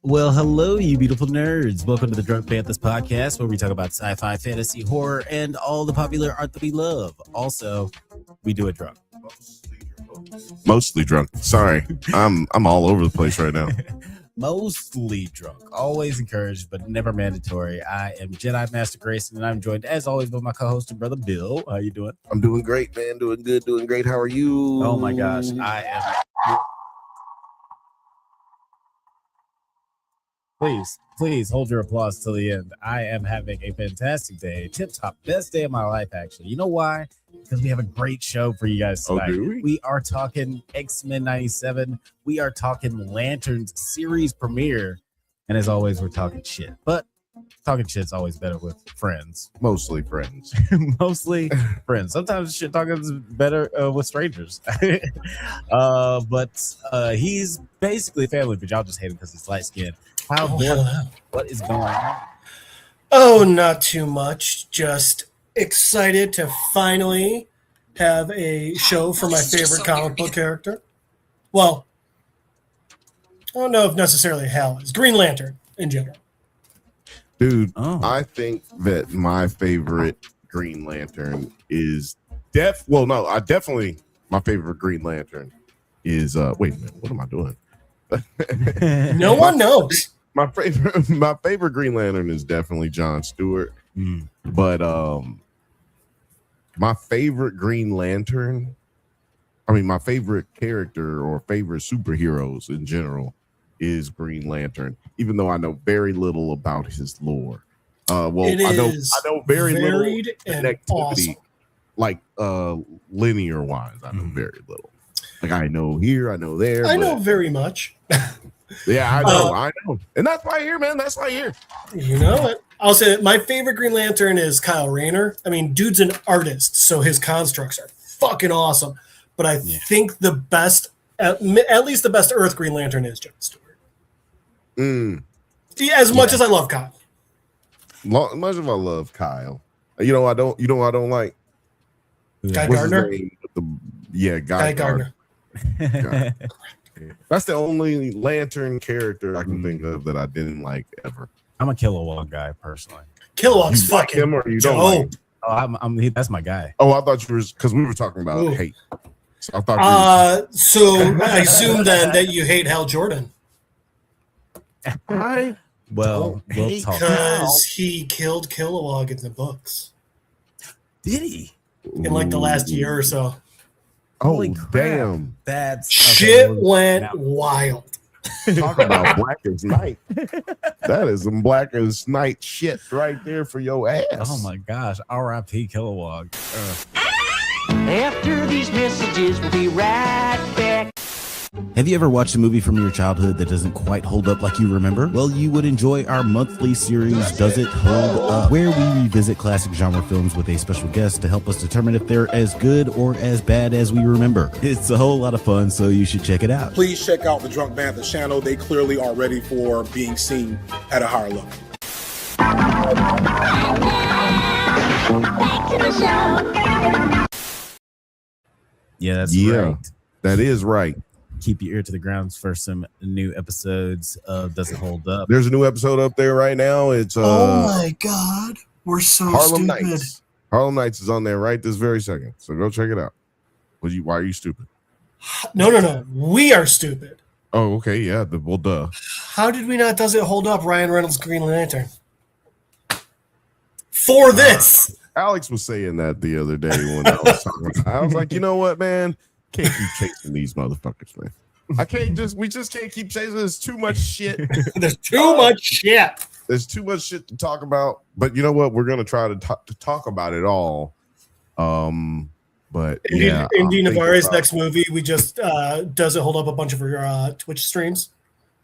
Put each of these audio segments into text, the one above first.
Well, hello, you beautiful nerds. Welcome to the Drunk Banthas podcast, where we talk about sci-fi, fantasy, horror, and all the popular art that we love. Also, we do it drunk. Mostly drunk. Sorry, I'm all over the place right now. Mostly drunk. Always encouraged, but never mandatory. I am Jedi Master Grayson, and I'm joined, as always, by my co-host and brother Bill. How you doing? I'm doing great, man. Doing good. Doing great. How are you? Oh my gosh, I am. Please hold your applause till the end. I am having a fantastic day. Tip-top, best day of my life, actually. You know why? Because we have a great show for you guys tonight. Oh, do we? We are talking X-Men 97. We are talking Lanterns series premiere. And as always, we're talking shit. But talking shit's always better with friends. Mostly friends. Mostly friends. Sometimes shit talking is better with strangers. But he's basically family, but y'all just hate him because he's light-skinned. What is going on? Oh, not too much. Just excited to finally have a show for my favorite comic book character. Well, I don't know if necessarily Hal is. Green Lantern in general. Dude, I think that my favorite Green Lantern is definitely my favorite Green Lantern is wait a minute, what am I doing? No one knows. My favorite Green Lantern is definitely John Stewart. But my favorite Green Lantern, my favorite character or favorite superheroes in general is Green Lantern, even though I know very little about his lore. I know very little connectivity, awesome. Like linear wise. I know very little. Like I know here, I know there. I know very much. Yeah, I know. And that's why here, man. That's why here. You know it. I'll say that my favorite Green Lantern is Kyle Rayner. Dude's an artist, so his constructs are fucking awesome. But I think the best, at least the best Earth Green Lantern is John Stewart. As much as I love Kyle. Much as I love Kyle. You know I don't like? Guy Gardner? Guy Gardner. That's the only Lantern character I can think of that I didn't like ever. I'm a Kilowog guy personally. Kilowog's fucking him, or you don't like him? Oh, that's my guy. Oh, I thought you were, because we were talking about hate. So I thought. So I assume then that you hate Hal Jordan. We'll talk because he killed Kilowog in the books. Did he? In like the last year or so. Oh, damn. That's shit went wild. Talk about black as night. That is some black as night shit right there for your ass. Oh my gosh. R.I.P. Kilowog. After these messages, we'll be right back. Have you ever watched a movie from your childhood that doesn't quite hold up like you remember? Well, you would enjoy our monthly series, Does It Hold Up? Where we revisit classic genre films with a special guest to help us determine if they're as good or as bad as we remember. It's a whole lot of fun, so you should check it out. Please check out the Drunk Banthas channel. They clearly are ready for being seen at a higher level. Back to the show. Yeah, that's right. That is right. Keep your ear to the ground for some new episodes of Does It Hold Up? There's a new episode up there right now. It's oh my god, we're so Harlem stupid. Nights. Harlem Nights is on there right this very second. So go check it out. Why are you stupid? No. We are stupid. Oh, okay, yeah. Well, duh. How did we not Does It Hold Up Ryan Reynolds Green Lantern? For this. Alex was saying that the other day when I was talking. I was like, you know what, man? Can't keep chasing these motherfuckers, man. We just can't keep chasing. There's too much shit. There's too much shit. There's too much shit to talk about. But you know what? We're gonna try to talk about it all. But Indy Navarre's next movie, we just Does It Hold Up a bunch of her Twitch streams.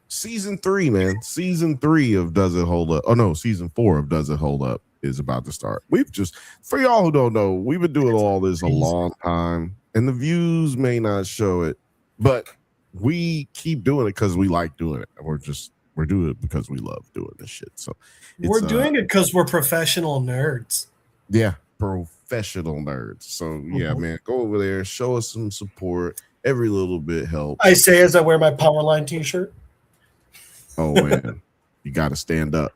Season 3, man. Season 3 of Does It Hold Up? Oh no, season 4 of Does It Hold Up is about to start. We've just, for y'all who don't know, we've been doing all this a long time, and the views may not show it, but we keep doing it because we like doing it. We're just We're doing it because we love doing this shit. So We're doing it because we're professional nerds. Yeah, professional nerds. So yeah, man, go over there, show us some support. Every little bit helps. I say as I wear my Powerline t-shirt. Oh man, you got to stand up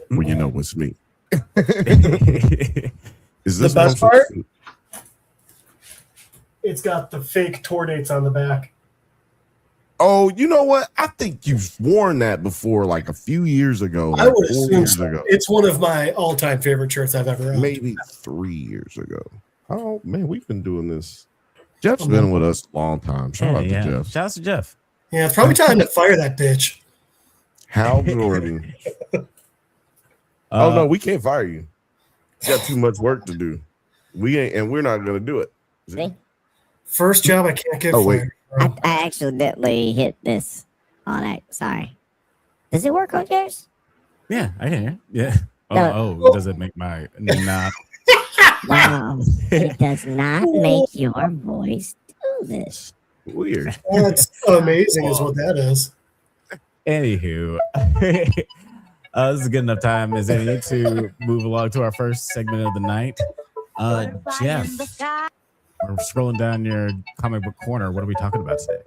when you know it's me. Is this the best part? It's got the fake tour dates on the back. Oh, you know what? I think you've worn that before, like a few years ago. I like would 4 assume years so. ago. It's one of my all-time favorite shirts I've ever owned. Maybe 3 years ago. Oh man, we've been doing this. Jeff's been with us a long time. Shout out to Jeff. Shout out to Jeff. Yeah, it's probably time to fire that bitch. Hal Jordan. Oh no, we can't fire you. You got too much work to do. We ain't, and we're not gonna do it. See? First job I can't get Oh, wait. fired. I accidentally hit this on it. Sorry. Does it work on yours? Yeah, I can hear. Yeah. No. Oh, does it make my nah? Wow. It does not make your voice do this. Weird. That's amazing is what that is. Anywho, this is a good enough time as any to move along to our first segment of the night. Jeff, we're scrolling down your comic book corner. What are we talking about today?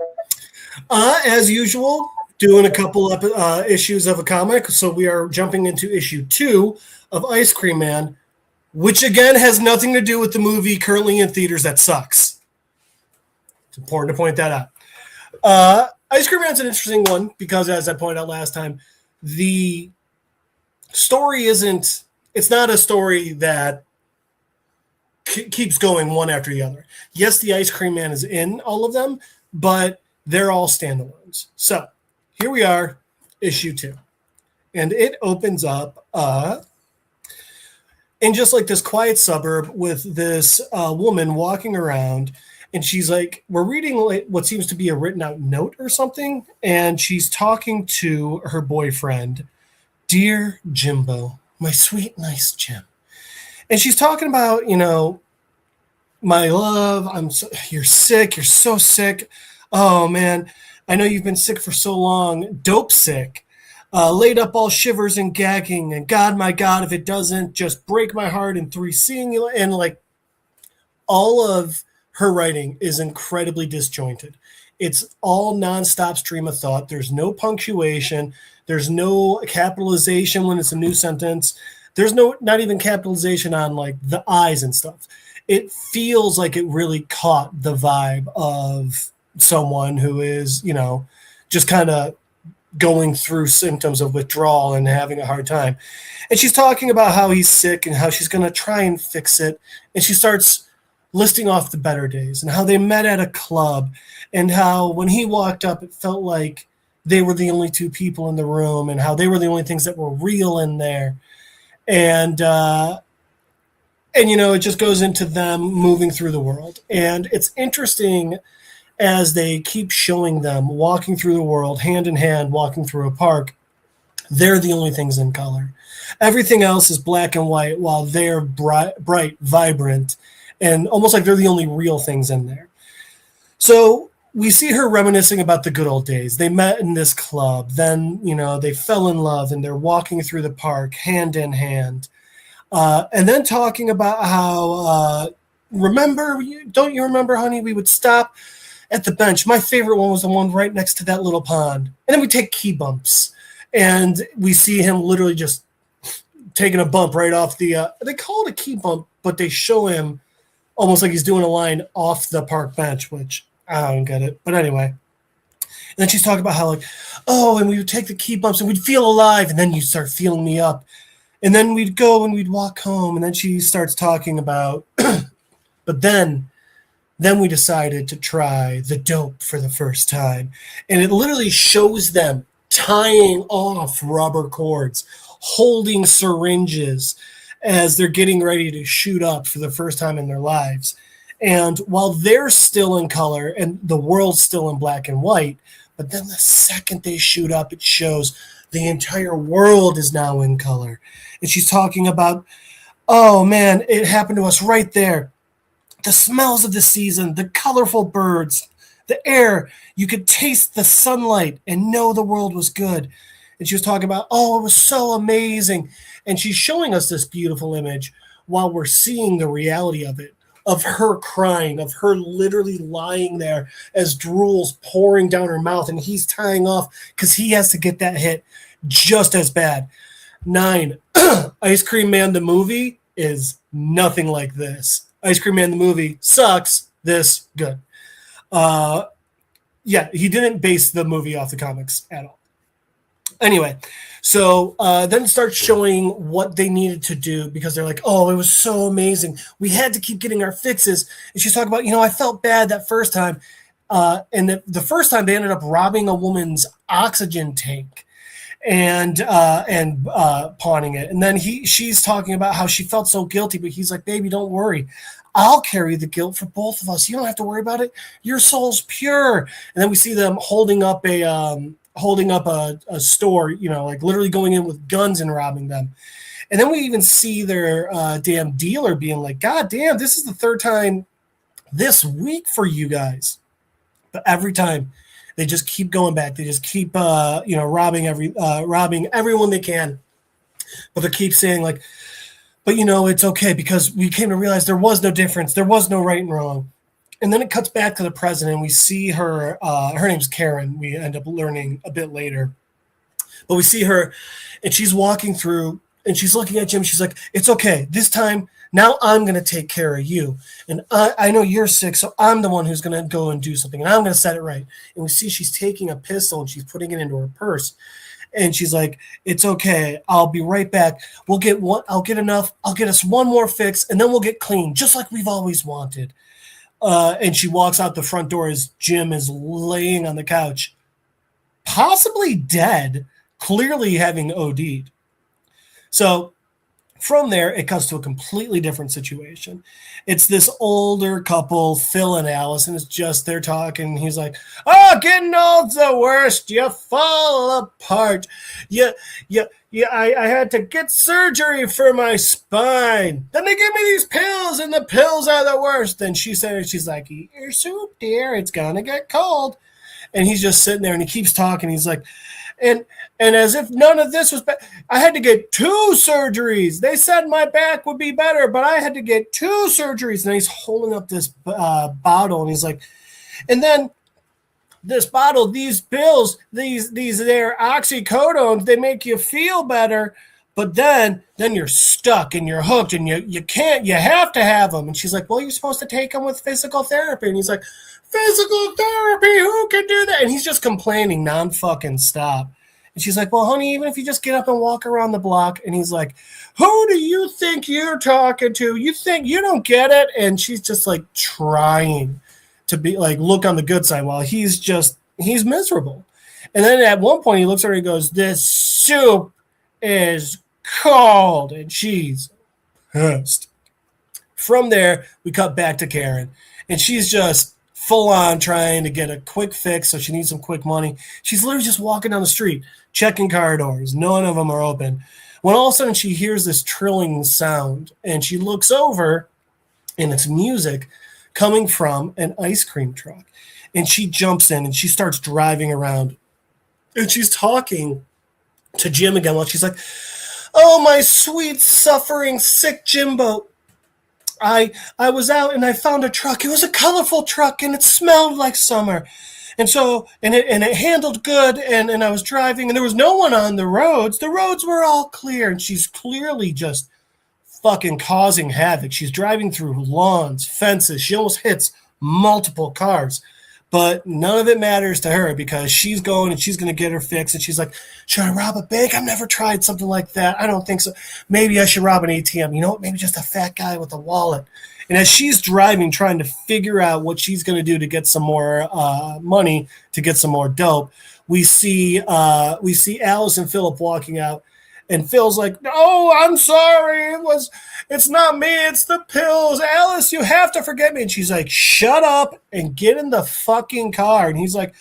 As usual, doing a couple of issues of a comic. So we are jumping into issue 2 of Ice Cream Man, which again has nothing to do with the movie currently in theaters that sucks. It's important to point that out. Ice Cream Man's an interesting one because, as I pointed out last time, the story it's not a story that keeps going one after the other. Yes, the Ice Cream Man is in all of them, but they're all standalones. So here we are, issue 2. And it opens up in just like this quiet suburb with this woman walking around. And she's like, we're reading like what seems to be a written out note or something. And she's talking to her boyfriend, "Dear Jimbo, my sweet, nice Jim." And she's talking about, my love, you're sick. You're so sick. Oh man, I know you've been sick for so long. Dope sick. Laid up all shivers and gagging. And God, my God, if it doesn't just break my heart in 3 seeing you. And like all of her writing is incredibly disjointed. It's all nonstop stream of thought. There's no punctuation. There's no capitalization when it's a new sentence. There's not even capitalization on like the I's and stuff. It feels like it really caught the vibe of someone who is, just kind of going through symptoms of withdrawal and having a hard time. And she's talking about how he's sick and how she's going to try and fix it. And she starts listing off the better days and how they met at a club and how when he walked up, it felt like they were the only 2 people in the room and how they were the only things that were real in there. And it just goes into them moving through the world. And it's interesting as they keep showing them walking through the world, hand in hand, walking through a park. They're the only things in color. Everything else is black and white while they're bright, vibrant, and almost like they're the only real things in there. So we see her reminiscing about the good old days. They met in this club. Then, they fell in love and they're walking through the park hand in hand. And then talking about how, don't you remember, honey, we would stop at the bench. My favorite one was the one right next to that little pond. And then we take key bumps. And we see him literally just taking a bump right off the, they call it a key bump, but they show him almost like he's doing a line off the park bench, which I don't get it. But anyway. And then she's talking about how and we would take the key bumps and we'd feel alive. And then you start feeling me up. And then we'd go and we'd walk home. And then she starts talking about, but then we decided to try the dope for the first time. And it literally shows them tying off rubber cords, holding syringes as they're getting ready to shoot up for the first time in their lives. And while they're still in color and the world's still in black and white, but then the second they shoot up, it shows the entire world is now in color. And she's talking about, oh man, it happened to us right there. The smells of the season, the colorful birds, the air. You could taste the sunlight and know the world was good. And she was talking about, oh, it was so amazing. And she's showing us this beautiful image while we're seeing the reality of it, of her crying, of her literally lying there as drool's pouring down her mouth, and he's tying off because he has to get that hit just as bad. 9, Ice Cream Man the movie is nothing like this. Ice Cream Man the movie sucks. This good. Yeah, he didn't base the movie off the comics at all. Anyway, so then it starts showing what they needed to do because they're like, oh, it was so amazing. We had to keep getting our fixes. And she's talking about, I felt bad that first time. And the first time they ended up robbing a woman's oxygen tank and pawning it. And then she's talking about how she felt so guilty, but he's like, baby, don't worry. I'll carry the guilt for both of us. You don't have to worry about it. Your soul's pure. And then we see them holding up a store, like literally going in with guns and robbing them. And then we even see their damn dealer being like, God damn, this is the third time this week for you guys. But every time they just keep going back. They just keep, robbing everyone they can. But they keep saying like, but it's okay because we came to realize there was no difference. There was no right and wrong. And then it cuts back to the president. We see her, her name's Karen. We end up learning a bit later. But we see her, and she's walking through, and she's looking at Jim. She's like, it's okay. This time, now I'm going to take care of you. And I know you're sick, so I'm the one who's going to go and do something, and I'm going to set it right. And we see she's taking a pistol, and she's putting it into her purse. And she's like, it's okay. I'll be right back. I'll get enough. I'll get us one more fix, and then we'll get clean, just like we've always wanted. And she walks out the front door as Jim is laying on the couch, possibly dead, clearly having OD'd. So from there, it cuts to a completely different situation. It's this older couple, Phil and Alice, and it's just they're talking. He's like, oh, getting old's the worst. You fall apart. I had to get surgery for my spine. Then they give me these pills, and the pills are the worst. And she's like, eat your soup, dear. It's going to get cold. And he's just sitting there, and he keeps talking. He's like, and as if none of this was bad, I had to get 2 surgeries. They said my back would be better, but I had to get 2 surgeries. And he's holding up this bottle, and he's like, and then this bottle, these pills, these they're oxycodones, they make you feel better, but then you're stuck and you're hooked and you have to have them. And she's like, well, you're supposed to take them with physical therapy. And he's like, physical therapy, who can do that? And he's just complaining non-fucking stop. And she's like, well, honey, even if you just get up and walk around the block. And he's like, who do you think you're talking to? You think you don't get it? And she's just like trying to be like, look on the good side while he's miserable. And then at one point he looks at her and goes, this soup is cold. And she's pissed. From there, we cut back to Karen. And she's just full on trying to get a quick fix, so she needs some quick money. She's literally just walking down the street, checking car doors. None of them are open. When all of a sudden she hears this trilling sound, and she looks over, and it's music coming from an ice cream truck. And she jumps in, and she starts driving around. And she's talking to Jim again while she's like, oh, my sweet, suffering, sick Jimbo. I was out and I found a truck. It was a colorful truck and it smelled like summer. And so, and it handled good. And I was driving and there was no one on the roads. The roads were all clear. And she's clearly just fucking causing havoc. She's driving through lawns, fences. She almost hits multiple cars. But none of it matters to her because she's going and she's going to get her fix. And she's like, should I rob a bank? I've never tried something like that. I don't think so. Maybe I should rob an ATM. You know what? Maybe just a fat guy with a wallet. And as she's driving, trying to figure out what she's going to do to get some more money, to get some more dope, we see Alice and Philip walking out. And Phil's like, oh, I'm sorry. It's not me. It's the pills. Alice, you have to forget me. And she's like, shut up and get in the fucking car. And he's like,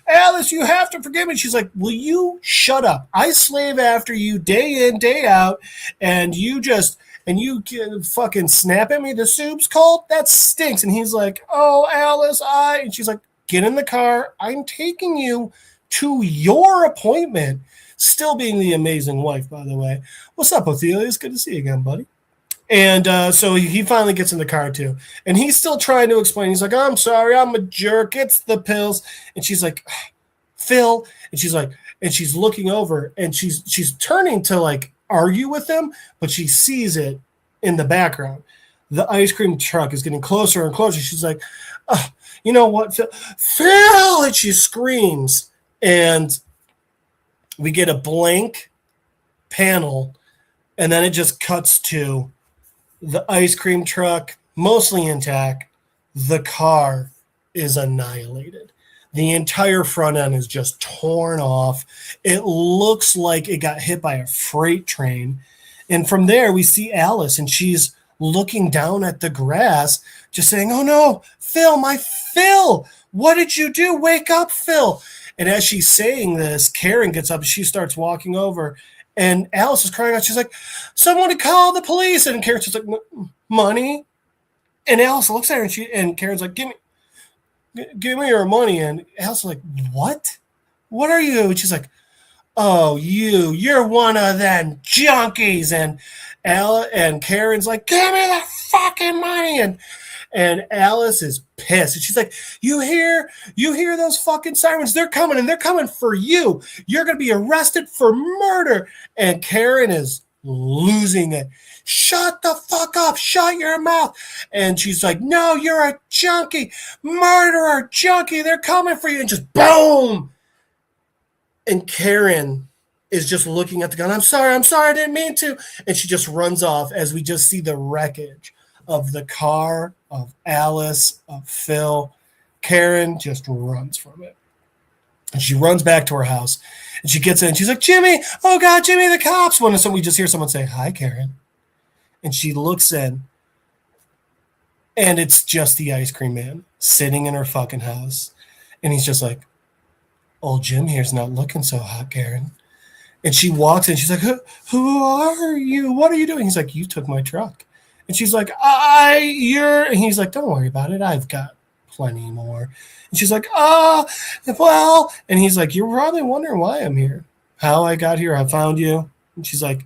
Alice, you have to forgive me. And she's like, will you shut up? I slave after you day in, day out. And you fucking snap at me. The soup's cold? That stinks. And he's like, oh, Alice, and she's like, get in the car. I'm taking you to your appointment. Still being the amazing wife, by the way. What's up, Ophelia? It's good to see you again, buddy. And so he finally gets in the car too. And he's still trying to explain. He's like, I'm sorry, I'm a jerk. It's the pills. And she's like, Phil. And she's like, and she's looking over and she's turning to like argue with him, but she sees it in the background. The ice cream truck is getting closer and closer. She's like, you know what, Phil? Phil! And she screams. And we get a blank panel, and then it just cuts to the ice cream truck, mostly intact. The car is annihilated. The entire front end is just torn off. It looks like it got hit by a freight train. And from there, we see Alice, and she's looking down at the grass, just saying, oh no, Phil, my Phil, what did you do? Wake up, Phil. And as she's saying this, Karen gets up and she starts walking over, and Alice is crying out. She's like, someone to call the police. And Karen's just like, money? And Alice looks at her and Karen's like, give me your money. And Alice is like, what? What are you? And she's like, oh, you're one of them junkies. And Karen's like, give me the fucking money. And Alice is pissed. And she's like, you hear those fucking sirens? They're coming, and they're coming for you. You're going to be arrested for murder. And Karen is losing it. Shut the fuck up. Shut your mouth. And she's like, no, you're a junkie. Murderer, junkie. They're coming for you. And just boom. And Karen is just looking at the gun. I'm sorry, I didn't mean to. And she just runs off as we just see the wreckage of the car, of Alice, of Phil. Karen just runs from it. And she runs back to her house. And she gets in. She's like, Jimmy, oh God, Jimmy, the cops. And so we just hear someone say, hi, Karen. And she looks in. And it's just the ice cream man sitting in her fucking house. And he's just like, old Jim here's not looking so hot, Karen. And she walks in. She's like, who are you? What are you doing? He's like, you took my truck. And she's like, and he's like, don't worry about it. I've got plenty more. And she's like, well, and he's like, you're probably wondering why I'm here, how I got here. I found you. And he's like,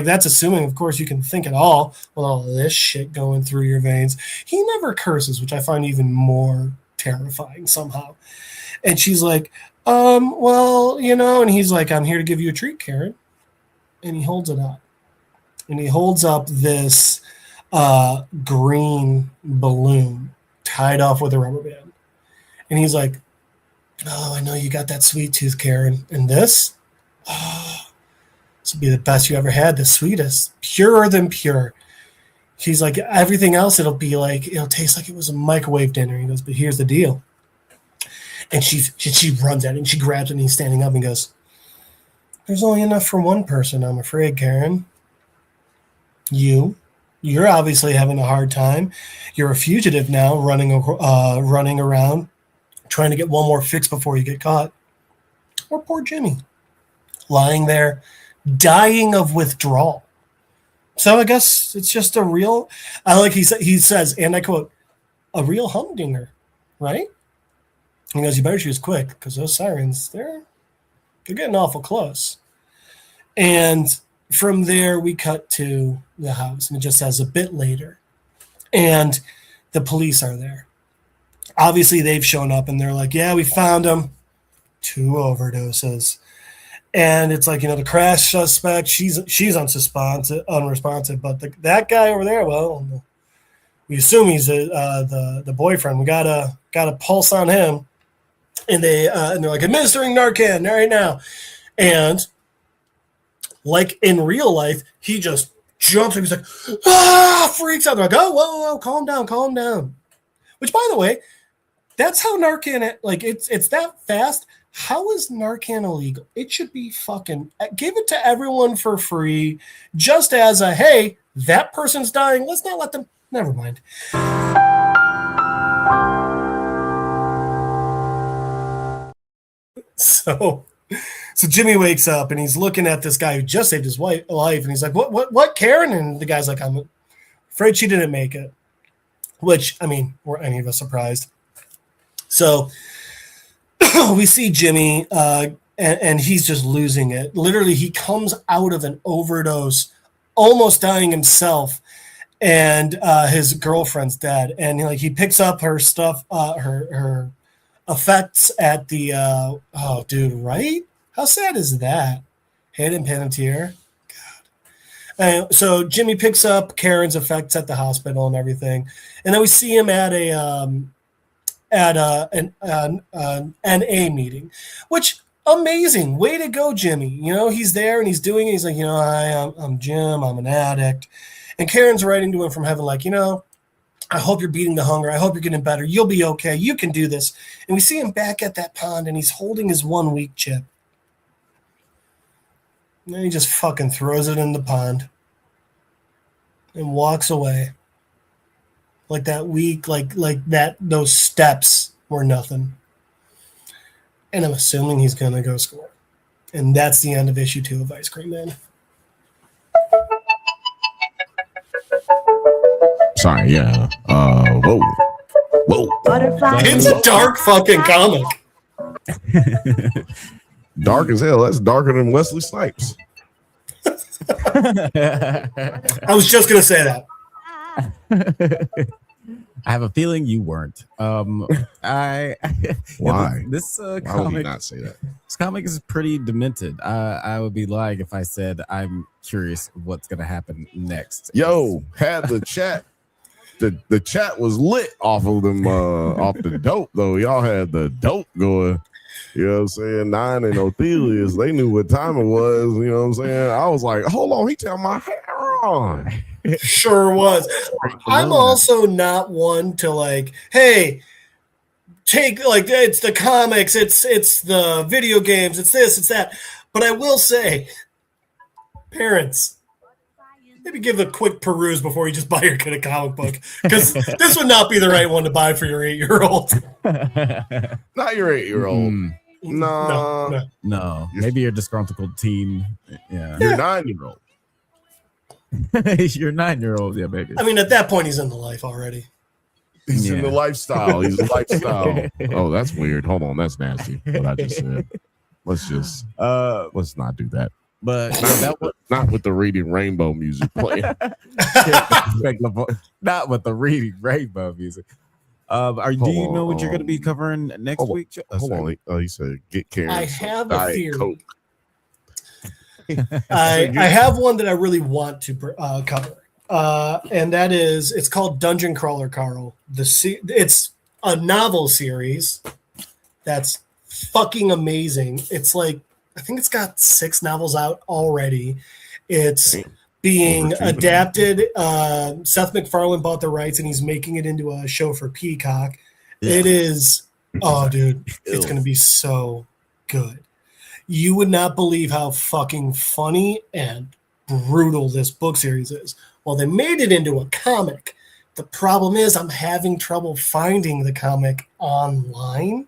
that's assuming, of course, you can think at all with all this shit going through your veins. He never curses, which I find even more terrifying somehow. And she's like, well, and he's like, I'm here to give you a treat, Karen. And he holds it up. And he holds up this green balloon tied off with a rubber band. And he's like, oh, I know you got that sweet tooth, Karen. And this will be the best you ever had, the sweetest, purer than pure. He's like, everything else, it'll taste like it was a microwave dinner. He goes, but here's the deal. And she runs at it, and she grabs it, and he's standing up and goes, there's only enough for one person, I'm afraid, Karen. You're obviously having a hard time. You're a fugitive now, running around, trying to get one more fix before you get caught. Or poor Jimmy, lying there, dying of withdrawal. So I guess it's just a real, he says, and I quote, a real humdinger, right? He goes, you better choose quick, because those sirens, they're getting awful close. And from there, we cut to the house, and it just says a bit later. And the police are there. Obviously, they've shown up, and they're like, yeah, we found them. 2 overdoses. And it's like, the crash suspect, she's unresponsive. But that guy over there, well, we assume he's the boyfriend. We got a pulse on him. And they're like, administering Narcan right now. And like in real life, he just jumps and he's like, freaks out. They're like, oh, whoa, calm down. Which, by the way, that's how Narcan, it's that fast. How is Narcan illegal? It should be fucking, give it to everyone for free, just as a, hey, that person's dying. Let's not let them, never mind. So Jimmy wakes up and he's looking at this guy who just saved his life, and he's like, what, Karen? And the guy's like, I'm afraid she didn't make it. Which, were any of us surprised? So we see Jimmy, and he's just losing it. Literally, he comes out of an overdose, almost dying himself, and his girlfriend's dead. And like he picks up her stuff, her effects at the oh, dude, right? How sad is that? Hayden Panettiere. So Jimmy picks up Karen's effects at the hospital and everything, and then we see him at an NA meeting, which amazing way to go, Jimmy. You know, he's there and he's doing it. He's like, hi, I'm Jim. I'm an addict, and Karen's writing to him from heaven, like, I hope you're beating the hunger. I hope you're getting better. You'll be okay. You can do this. And we see him back at that pond, and he's holding his 1 week chip. And then he just fucking throws it in the pond and walks away. Like that week, like that, those steps were nothing. And I'm assuming he's going to go score. And that's the end of issue 2 of Ice Cream Man. Sorry, yeah. Whoa. It's a dark fucking comic. Dark as hell. That's darker than Wesley Snipes. I was just gonna say that. I have a feeling you weren't. Why? This Why would you comic, not say that? this comic is pretty demented. I would be lying if I said I'm curious what's gonna happen next. Yo, had the chat. The chat was lit off of them off the dope though. Y'all had the dope going. You know what I'm saying? Nine and Othelius, they knew what time it was. You know what I'm saying? I was like, hold on, he turned my hair on. Sure was. I'm also not one to like, hey, take like it's the comics, it's the video games, it's this, it's that. But I will say, parents, maybe give a quick peruse before you just buy your kid a comic book, because this would not be the right one to buy for your 8-year-old. Not your 8-year-old. No. Maybe your disgruntled teen. Yeah. Your 9-year-old. Your 9-year-old, yeah, baby. I mean, at that point, he's in the life already. He's in the lifestyle. He's a lifestyle. Oh, that's weird. Hold on, that's nasty. What I just said. Let's not do that. But not with the Reading Rainbow music playing. Not with the Reading Rainbow music. Do you know what you're going to be covering next week? Hold on. He said, "Get Karen." I have a Diet theory. Coke. I have one that I really want to cover, and that is, it's called Dungeon Crawler Carl. It's a novel series that's fucking amazing. It's like, I think it's got 6 novels out already. It's being adapted. Seth MacFarlane bought the rights, and he's making it into a show for Peacock. Yeah. It is, oh, dude, it's going to be so good. You would not believe how fucking funny and brutal this book series is. Well, they made it into a comic. The problem is I'm having trouble finding the comic online.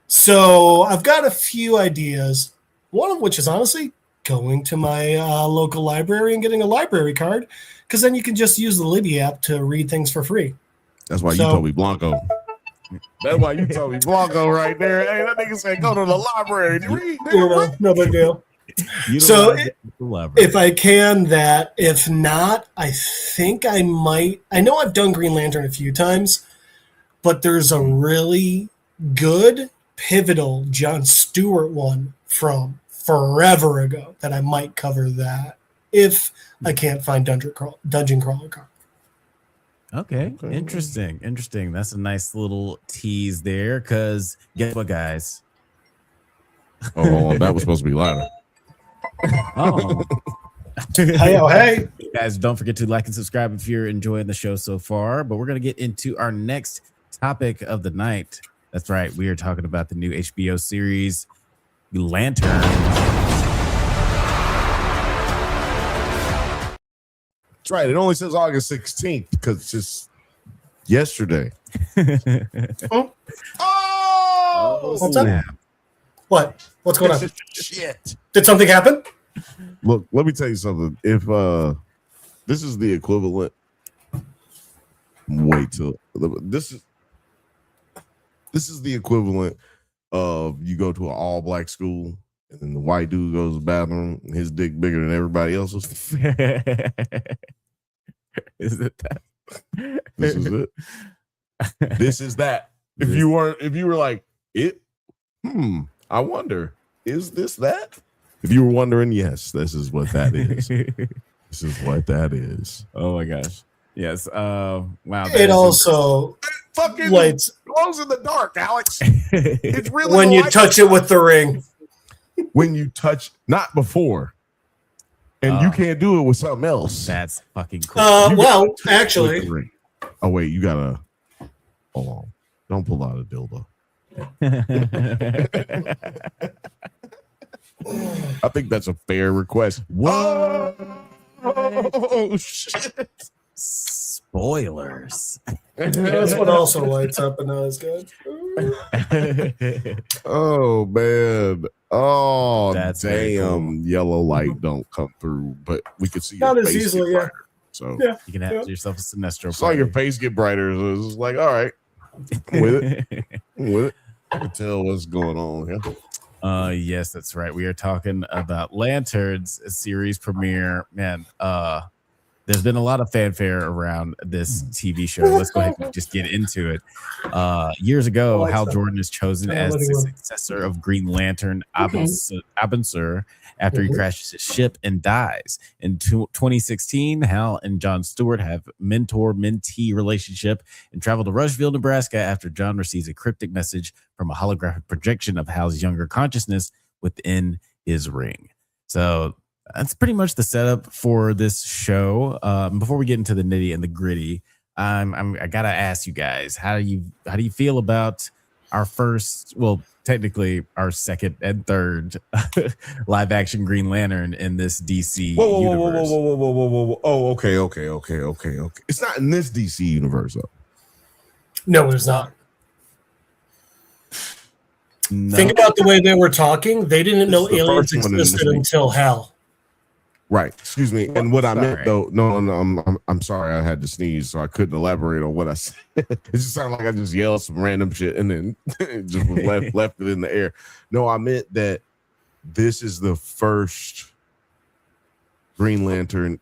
So I've got a few ideas, one of which is honestly going to my local library and getting a library card, because then you can just use the Libby app to read things for free. That's why you Tobey Blanco. That's why you Tobey Blanco right there. Hey, that nigga said go to the library to read. No big deal. So if I can, that. If not, I think I might. I know I've done Green Lantern a few times, but there's a really good pivotal John Stewart one from forever ago that I might cover that if I can't find Dungeon Crawler Carl. Okay. Interesting. That's a nice little tease there, because guess what, guys? Oh, that was supposed to be louder. Oh. Hey. Guys, don't forget to like and subscribe if you're enjoying the show so far. But we're going to get into our next topic of the night. That's right. We are talking about the new HBO series, Lantern. That's right. It only says August 16th because it's just yesterday. Oh! What's up? What? What's going on? Shit. Did something happen? Look, let me tell you something. If this is the equivalent, this is the equivalent of you go to an all black school and then the white dude goes to the bathroom and his dick bigger than everybody else's. Is it that? This is it. This is that. If you were like it, I wonder, is this that? If you were wondering, yes, this is what that is. This is what that is. Oh my gosh. Yes. Wow. It also Fucking lights glows in the dark, Alex. It's really when you touch it with the ring. when you touch, not before. And you can't do it with something else. That's fucking cool. Well, actually, oh wait, you gotta hold on. Don't pull out a dildo. I think that's a fair request. Whoa. Oh shit! Spoilers. this one also lights up and not as good. Oh man! Oh That's very damn! Yellow light don't come through, but we could see Not your as face easily, get yeah. brighter. So Yeah. You can have yourself a Sinestro. saw your face get brighter. So it's like, all right, I'm with it. I'm with it. I can tell what's going on here. Yes, that's right. We are talking about Lanterns, a series premiere. Man, there's been a lot of fanfare around this TV show. Let's go ahead and just get into it. Years ago, Hal Jordan is chosen as the successor of Green Lantern Abensur after he crashes his ship and dies. In 2016, Hal and John Stewart have mentor-mentee relationship and travel to Rushville, Nebraska after John receives a cryptic message from a holographic projection of Hal's younger consciousness within his ring. So that's pretty much the setup for this show. Before we get into the nitty and the gritty, I gotta ask you guys, how do you feel about our first, well, technically our second and third live action Green Lantern in this DC universe? Whoa. Oh, okay. It's not in this DC universe, though. No, it's not. No. Think about the way they were talking. They didn't know the aliens first one in this existed week. until Hal. Right. Excuse me. And what I meant, Sorry. though, no, I'm sorry. I had to sneeze, so I couldn't elaborate on what I said. It just sounded like I just yelled some random shit and then it just was left it in the air. No, I meant that this is the first Green Lantern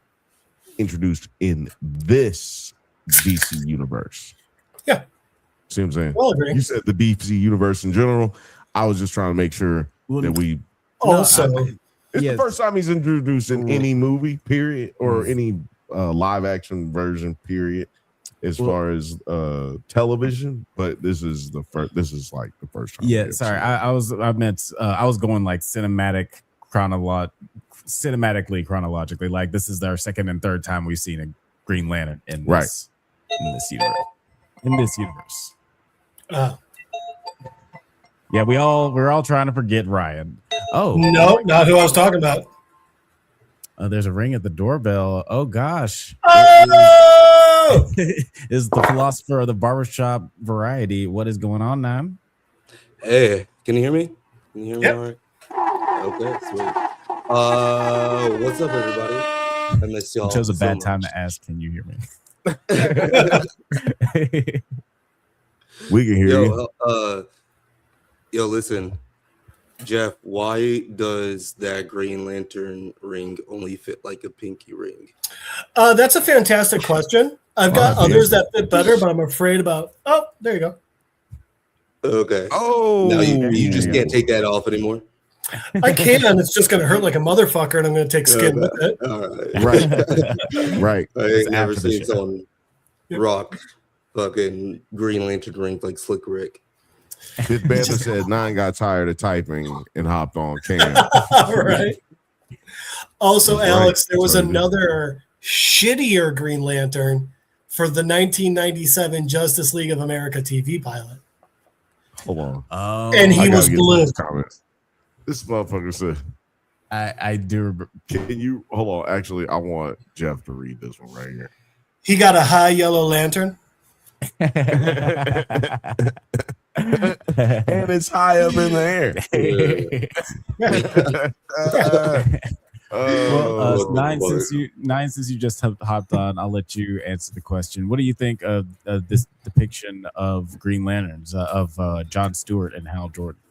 introduced in this DC universe. Yeah. See what I'm saying? Well, agree. You said the DC universe in general. I was just trying to make sure that we. Also, It's Yes. the first time he's introduced in any movie, period, or any live action version, period, as far as television. But this is the first. This is like the first time. Yeah, sorry. I was going like cinematically chronologically. Like this is our second and third time we've seen a Green Lantern in this universe. Yeah, we're all trying to forget Ryan. Oh no, not who I was talking about. There's a ring at the doorbell. Oh gosh. Oh! Is the philosopher of the barbershop variety. What is going on now? Hey, can you hear me? Can you hear me Yep. all right? Okay, sweet. What's up, everybody? I missed y'all. You chose a so bad time much. to ask, can you hear me? We can hear you. Yo, listen, Jeff. Why does that Green Lantern ring only fit like a pinky ring? That's a fantastic question. I've got others that fit better, but I'm afraid about. Oh, there you go. Okay. Oh, Now you just can't take that off anymore. I can. It's just going to hurt like a motherfucker, and I'm going to take skin with it. All right. right. I ain't never after the seen show. someone rock fucking Green Lantern ring like Slick Rick. This Banthas said 9 got tired of typing and hopped on cam. All right. Also, That's right. Alex, there was That's right. another shittier Green Lantern for the 1997 Justice League of America TV pilot. Hold on. Oh, And he I gotta was get blue. these comments. This motherfucker said, I do remember. can you hold on? Actually, I want Jeff to read this one right here. He got a high yellow lantern. And it's high up in the air. Well, Nine, since you just hopped on, I'll let you answer the question. What do you think of this depiction of Green Lanterns of John Stewart and Hal Jordan?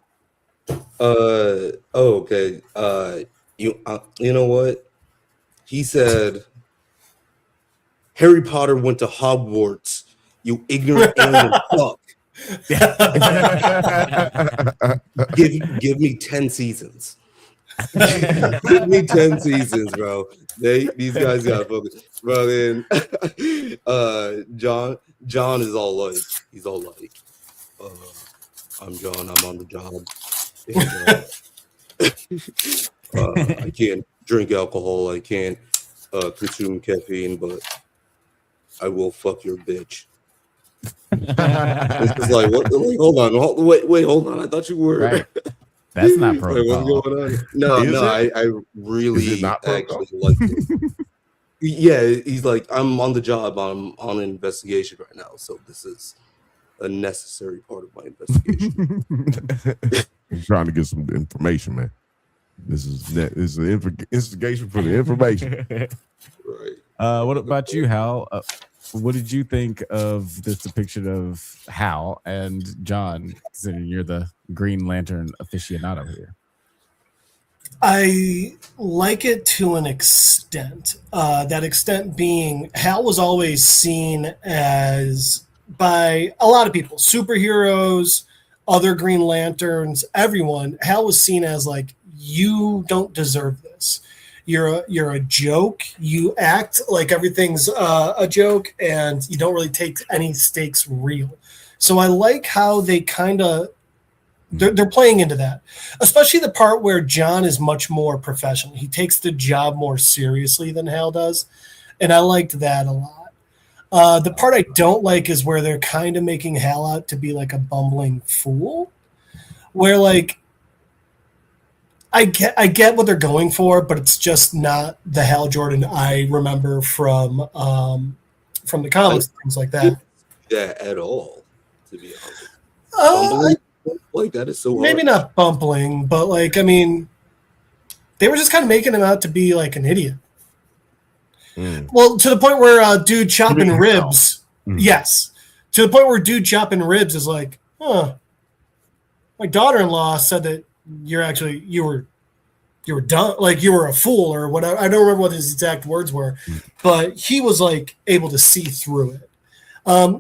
Oh, okay. You know what? He said Harry Potter went to Hogwarts. You ignorant alien fuck. Give me 10 seasons. Give me 10 seasons, bro. These guys got focus, bro. Then John is all like, he's all like, I'm John. I'm on the job. And, I can't drink alcohol. I can't consume caffeine, but I will fuck your bitch. It's just like, what? Like, hold on, wait, hold on. I thought you were. Right. That's not Like, protocol. what's going on? No, Is it? I really not protocol? actually like it. Yeah, he's like, I'm on the job. I'm on an investigation right now, so this is a necessary part of my investigation. I'm trying to get some information, man. This is an instigation for the information. Right. What about you, Hal? What did you think of this depiction of Hal and John, considering you're the Green Lantern aficionado here? I like it to an extent. That extent being Hal was always seen as, by a lot of people, superheroes, other Green Lanterns, everyone, Hal was seen as like, you don't deserve this. You're a joke. You act like everything's a joke, and you don't really take any stakes real. So I like how they kind of they're playing into that, especially the part where John is much more professional. He takes the job more seriously than Hal does, and I liked that a lot. The part I don't like is where they're kind of making Hal out to be like a bumbling fool, where like I get what they're going for, but it's just not the Hal Jordan I remember from the comics, things like that. Yeah, at all, to be honest. Bumbling like that is so hard. Maybe not bumbling, but like, I mean, they were just kind of making him out to be like an idiot. Well, to the point where dude chopping ribs, yes, to the point where dude chopping ribs is like, my daughter-in-law said that you were dumb, like you were a fool or whatever. I don't remember what his exact words were, but he was like able to see through it.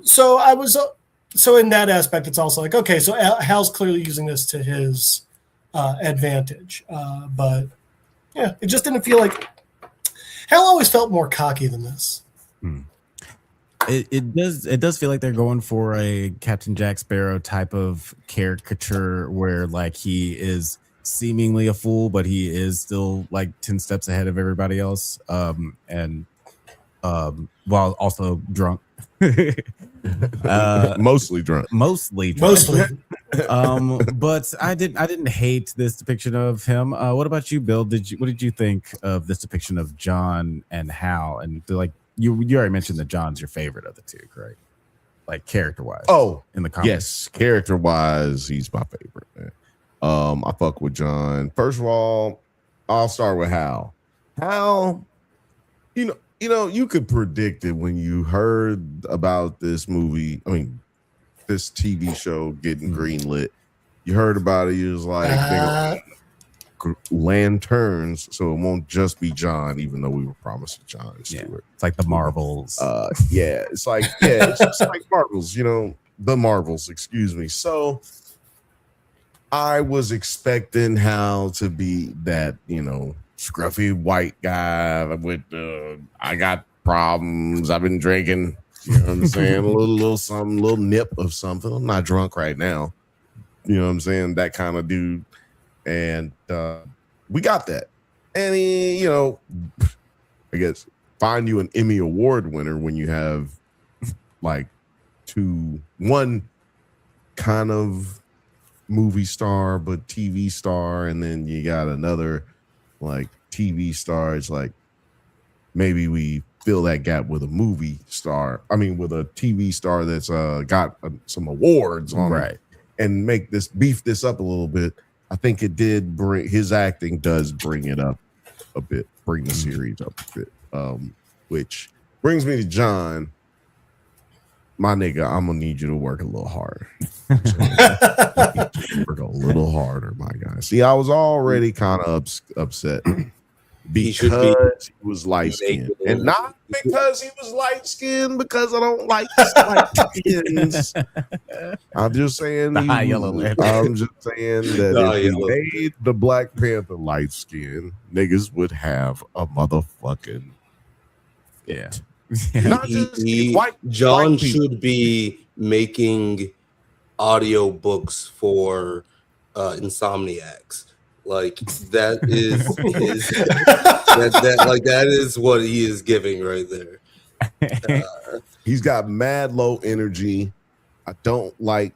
So in that aspect, it's also like, okay, so Hal's clearly using this to his advantage. But yeah, it just didn't feel like Hal always felt more cocky than this. It does feel like they're going for a Captain Jack Sparrow type of caricature where like he is seemingly a fool, but he is still like 10 steps ahead of everybody else. And while also drunk. Mostly drunk. But I didn't hate this depiction of him. What about you, Bill? What did you think of this depiction of John and Hal? And like you already mentioned that John's your favorite of the two, correct? Like character wise. Oh, in the comics. Yes, character wise, he's my favorite, man. I fuck with John. First of all, I'll start with Hal. Hal, you know, you could predict it when you heard about this movie. I mean, this TV show getting greenlit. You heard about it. You was like, lanterns, so it won't just be John, even though we were promised John Stewart. It's like the Marvels. It's just like Marvels, the Marvels, excuse me. So I was expecting Hal to be that, scruffy white guy with I got problems. I've been drinking, you know what I'm saying? a little something, little nip of something. I'm not drunk right now. You know what I'm saying? That kind of dude. And we got that. And he, I guess find you an Emmy Award winner when you have like one kind of movie star but TV star, and then you got another like TV star. It's like maybe we fill that gap with a movie star. I mean, with a TV star that's got some awards on it, and beef this up a little bit. I think it did his acting does bring it up a bit, bring the series up a bit. Which brings me to John. my nigga, I'm gonna need you to work a little harder. Work a little harder, my guy. See, I was already kind of upset because he was light skinned, and not because he was light skinned. Because I don't like light skins. I'm just saying. I'm just saying that if we made the Black Panther light skin, niggas would have a motherfucking Not just John should be making audio books for insomniacs. Like that is his, that is what he is giving right there. He's got mad low energy. I don't like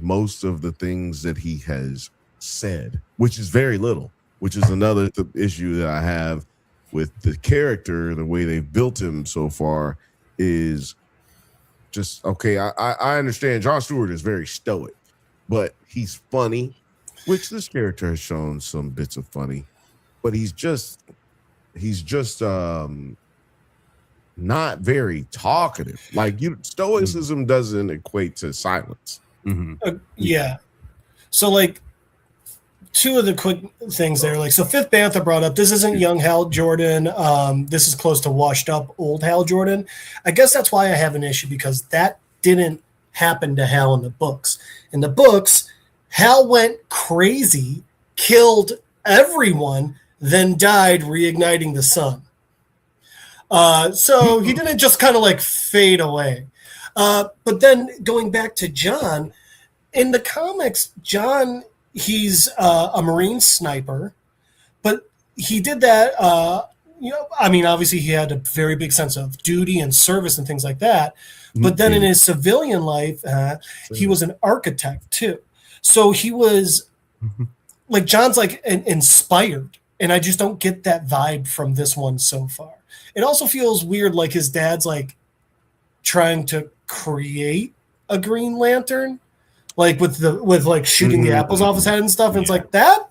most of the things that he has said, which is very little, which is another issue that I have with the character. The way they've built him so far is just okay. I understand Jon Stewart is very stoic, but he's funny, which this character has shown some bits of funny, but he's just not very talkative. Like stoicism doesn't equate to silence. Yeah. So like two of the quick things there, like so Fifth Bantha brought up this isn't young Hal Jordan. This is close to washed up old Hal Jordan. I guess that's why I have an issue, because that didn't happen to Hal in the books. In the books, Hal went crazy, killed everyone, then died reigniting the sun. So he didn't just kind of like fade away. But then going back to John, in the comics, John, he's a Marine sniper, but he did that. I mean, obviously he had a very big sense of duty and service and things like that. But then in his civilian life, he was an architect too. So he was like, John's like inspired. And I just don't get that vibe from this one so far. It also feels weird, like his dad's like trying to create a Green Lantern, like with like shooting the apples off his head and stuff. And it's like that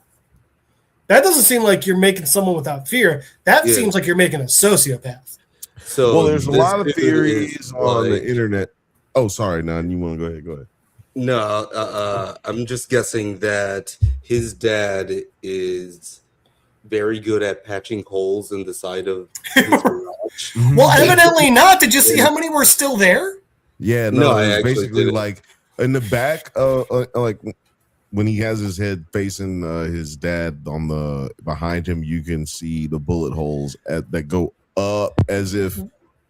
doesn't seem like you're making someone without fear. That seems like you're making a sociopath. So there's a lot of theories on the internet. Oh, sorry, Nan, you want to go ahead? Go ahead. No, I'm just guessing that his dad is very good at patching holes in the side of his garage. Well, evidently not. Did you see how many were still there? Yeah, no, it's basically like in the back, like when he has his head facing his dad on the behind him, you can see the bullet holes that go up as if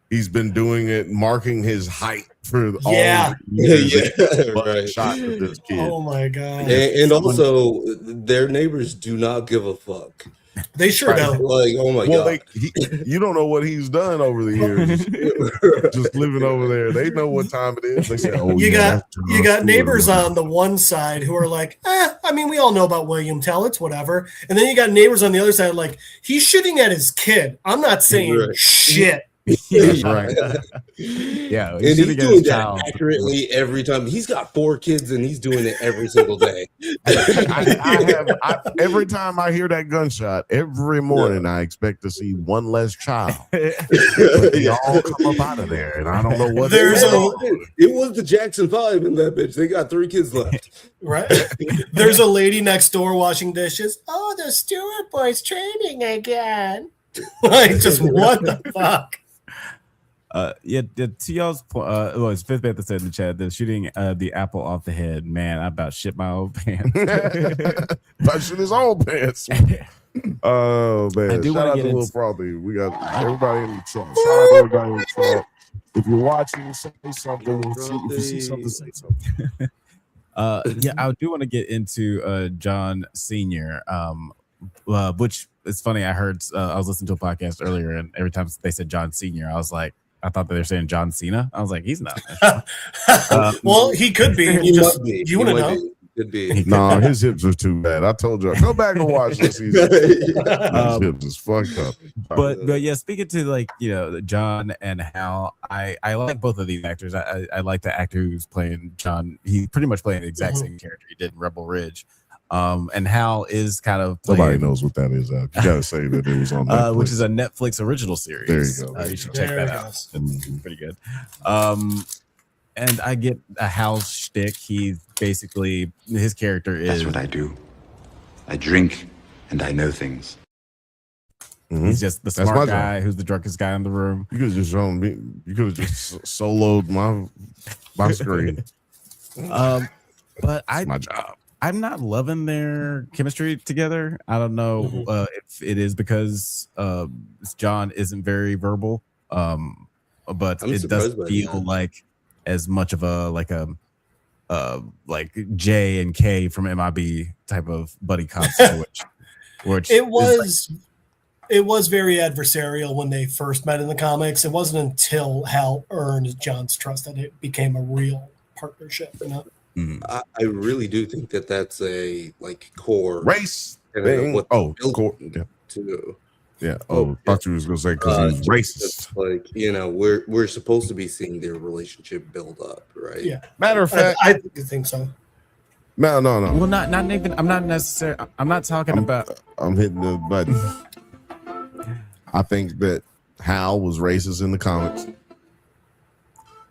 he's been doing it, marking his height for all the years right. shot with this kid. Oh my god! And also, their neighbors do not give a fuck. They sure don't. Like, oh my god! You don't know what he's done over the years. Just living over there, they know what time it is. They say, "Oh, you got neighbors on the one side who are like, I mean, we all know about William Tell. It's whatever." And then you got neighbors on the other side like, he's shooting at his kid. I'm not saying shit. That's right. Yeah, and he's doing that accurately every time. He's got 4 kids and he's doing it every single day. Every time I hear that gunshot, every morning I expect to see one less child. But they all come up out of there, and I don't know what. It was the Jackson 5 in that bitch. They got 3 kids left. Right. There's a lady next door washing dishes. Oh, the Stewart boys training again. Like, just what the fuck? To y'all's point, it's Fifth Bantha said in the chat, the shooting the apple off the head. Man, I about shit my old pants. About shit his old pants. Oh man! I do Shout out to Lil Frothy. We got everybody in the chat. Shout out to everybody in the chat. If you're watching, say something. If you see something, say something. I do want to get into John Senior, which it's funny. I heard I was listening to a podcast earlier, and every time they said John Senior, I was like, I thought that they were saying John Cena. I was like, he's not. Well, he could be. You want to know? Could be. No, his hips are too bad. I told you. Go back and watch this season. His hips is fucked up. But yeah, speaking to like John and Hal, I like both of these actors. I like the actor who's playing John. He's pretty much playing the exact same character he did in Rebel Ridge. And Hal is kind of playing, nobody knows what that is. You gotta say that it was on Netflix. Which is a Netflix original series. There you go. You should check that out. It's pretty good. and I get a Hal's shtick. He's basically his character is. That's what I do. I drink and I know things. He's just the That's my smart job. guy who's the drunkest guy in the room. You could have just shown me. You could have just soloed my screen. But That's my job. I'm not loving their chemistry together. I don't know if it is because John isn't very verbal, but it doesn't feel like as much of a like J and K from MIB type of buddy cop situation. Which it was very adversarial when they first met in the comics. It wasn't until Hal earned John's trust that it became a real partnership. You know. I really do think that that's a core race thing. Core. Yeah. To yeah. Thought you was gonna say because he's racist. Like we're supposed to be seeing their relationship build up, right? Yeah. Matter of fact, I think so. No. Well, not even. I'm not necessarily. I'm not talking about. I'm hitting the button. I think that Hal was racist in the comics,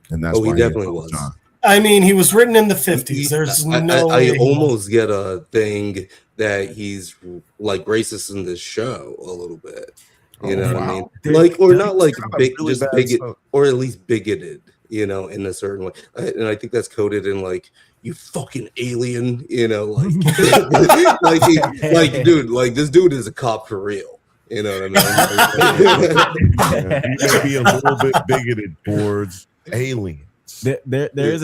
and that's why he definitely was. John. I mean, he was written in the 50s. There's no way I almost get a thing that he's like racist in this show a little bit. You know what I mean? Like, or not like just bigot, or at least bigoted, you know, in a certain way. And I think that's coded in like, you fucking alien, you know, like, dude, like this dude is a cop for real. You know what I mean? You gotta be a little bit bigoted towards aliens. There's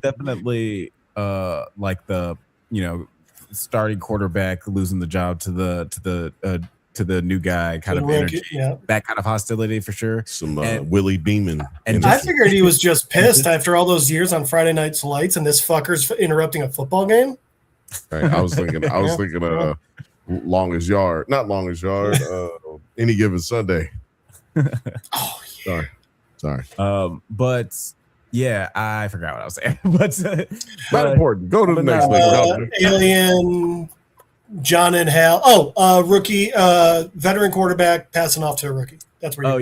definitely like the starting quarterback losing the job to the new guy kind of energy, that kind of hostility for sure. Some Willie Beeman. And I figured he was just pissed after all those years on Friday Night Lights, and this fucker's interrupting a football game. Right, I was thinking Longest Yard, not Longest Yard. Any Given Sunday. Oh yeah. Sorry. But yeah, I forgot what I was saying. but not important. Go to the next thing. Alien, John and Hal. Rookie, veteran quarterback passing off to a rookie. That's where.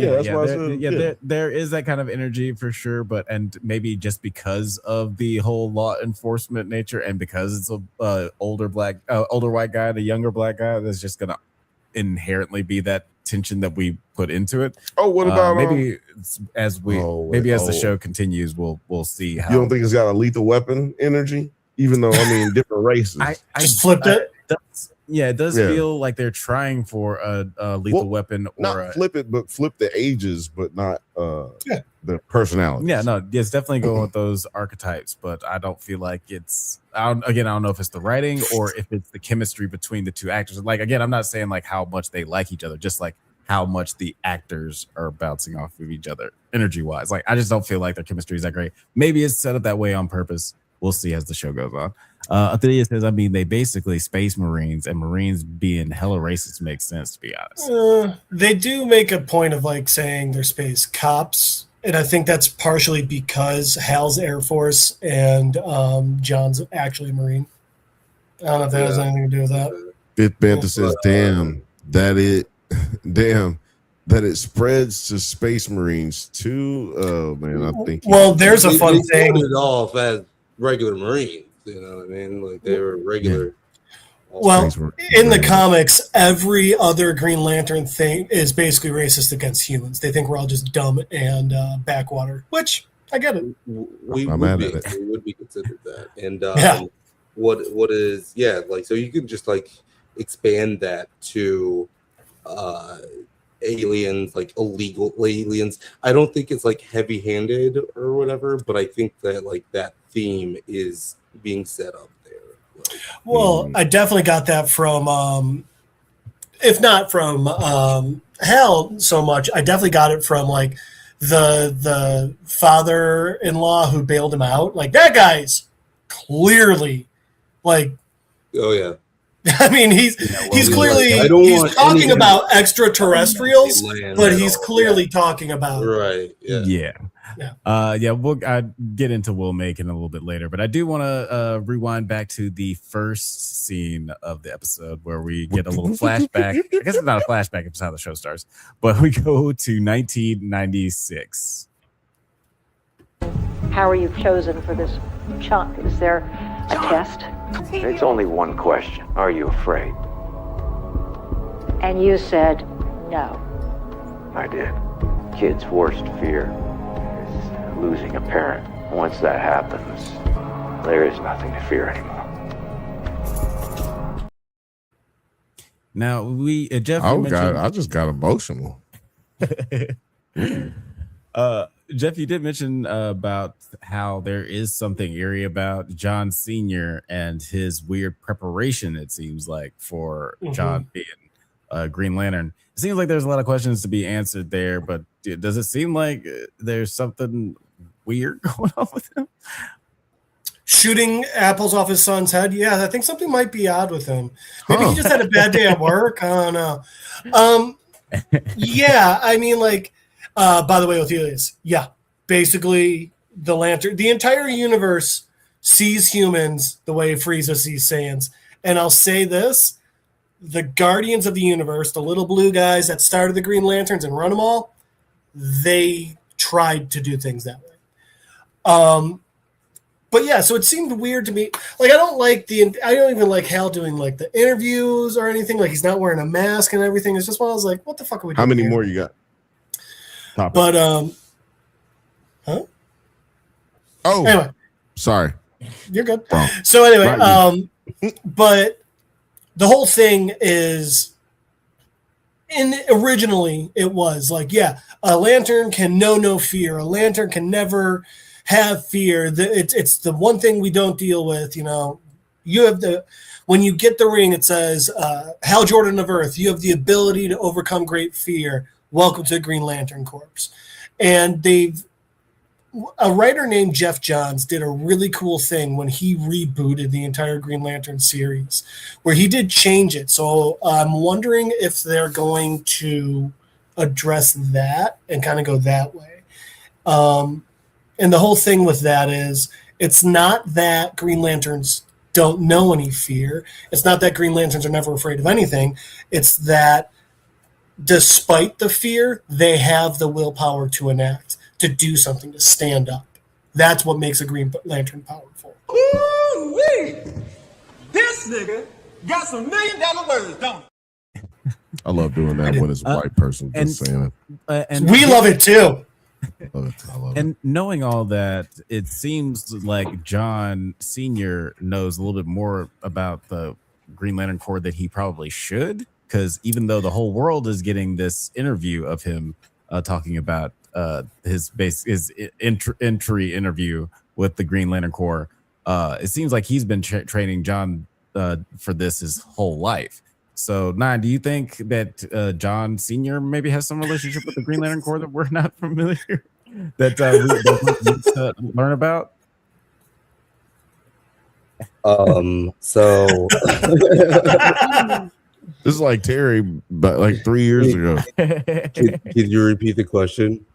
There is that kind of energy for sure, and maybe just because of the whole law enforcement nature, and because it's a older white guy and a younger black guy, there's just gonna inherently be that tension that we put into it. What about as the show continues, we'll see how. You don't think it's got a Lethal Weapon energy, even though different races. I just flipped it. It does feel like they're trying for a Lethal Weapon, or not flip it, but flip the ages, but not the personality. Yeah, no, it's definitely going with those archetypes, but I don't feel like it's. I don't know if it's the writing or if it's the chemistry between the two actors. Like again, I'm not saying like how much they like each other, just like how much the actors are bouncing off of each other energy wise. Like I just don't feel like their chemistry is that great. Maybe it's set up that way on purpose. We'll see as the show goes on. Athelia says, I mean, they basically space Marines, and Marines being hella racist makes sense, to be honest. They do make a point of like saying they're space cops, and I think that's partially because Hal's Air Force and John's actually a Marine. I don't know if that has anything to do with that. Fifth Banthas says, that it spreads to Space Marines too. Oh man, I think. Well, there's a fun thing. Started off as regular Marines, you know what I mean? Like they were regular. Yeah. Well, in the comics, every other Green Lantern thing is basically racist against humans. They think we're all just dumb and backwater, which I get it. We would be considered that. And what is like so you can just like expand that to aliens, like illegal aliens. I don't think it's like heavy-handed or whatever, but I think that like that theme is being set up there. Like, well, I definitely got that from if not from Hal so much, I definitely got it from like the father-in-law who bailed him out. Like that guy's clearly like, oh yeah. I mean, he's clearly he's talking about extraterrestrials, but he's clearly talking about We'll get into Will Macon a little bit later, but I do want to rewind back to the first scene of the episode where we get a little flashback. I guess it's not a flashback; it's how the show starts. But we go to 1996. How are you chosen for this chunk? Is there a test? It's only one question. Are you afraid? And you said no. I did. Kid's worst fear is losing a parent. Once that happens, there is nothing to fear anymore. Now Jeff. Oh God, I just got emotional. Jeff, you did mention about how there is something eerie about John Sr. and his weird preparation, it seems like, for John being Green Lantern. It seems like there's a lot of questions to be answered there, but does it seem like there's something weird going on with him? Shooting apples off his son's head. Yeah, I think something might be odd with him. Maybe he just had a bad day at work. I don't know. Yeah, I mean, like, by the way, Othelius, yeah, basically the Lantern, the entire universe sees humans the way Frieza sees Saiyans. And I'll say this, the Guardians of the Universe, the little blue guys that started the Green Lanterns and run them all, they tried to do things that way. But yeah, so it seemed weird to me. Like, I don't even like Hal doing like the interviews or anything. Like, he's not wearing a mask and everything. It's just one I was like, what the fuck are we doing? How many here? more you got? Topic. But huh? Oh, anyway, sorry. You're good. Oh, so anyway, but the whole thing is, originally it was like, yeah, a Lantern can know no fear. A Lantern can never have fear. It's the one thing we don't deal with. You know, you have when you get the ring, it says, Hal Jordan of Earth, you have the ability to overcome great fear. Welcome to the Green Lantern Corps. And a writer named Jeff Johns did a really cool thing when he rebooted the entire Green Lantern series, where he did change it. So I'm wondering if they're going to address that and kind of go that way. And the whole thing with that is, it's not that Green Lanterns don't know any fear. It's not that Green Lanterns are never afraid of anything. It's that despite the fear, they have the willpower to enact, to do something, to stand up. That's what makes a Green Lantern powerful. Ooh-wee! This nigga got some $1 million words, don't he? I love doing that when it's a white person just saying it. And we love it too. I love and knowing all that, it seems like John Sr. knows a little bit more about the Green Lantern Corps that he probably should, because even though the whole world is getting this interview of him talking about his entry interview with the Green Lantern Corps, it seems like he's been training John for this his whole life. So, do you think that John Sr. maybe has some relationship with the Green Lantern Corps that we're not familiar that we need to learn about? So this is like Terry, but like 3 years ago. Could you repeat the question?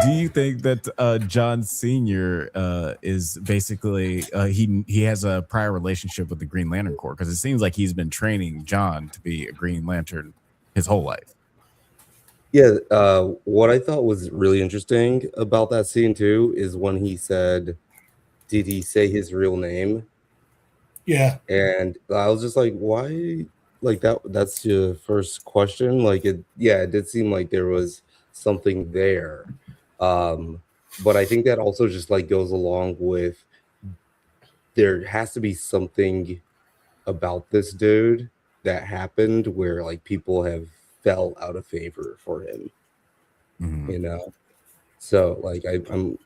Do you think that John Sr. is basically he has a prior relationship with the Green Lantern Corps? Because it seems like he's been training John to be a Green Lantern his whole life. Yeah, what I thought was really interesting about that scene too is when he said, "Did he say his real name?" Yeah, and I was just like, "Why?" Like that's your first question. Like it did seem like there was something there. But I think that also just like goes along with there has to be something about this dude that happened where like people have fell out of favor for him, you know. So like I'm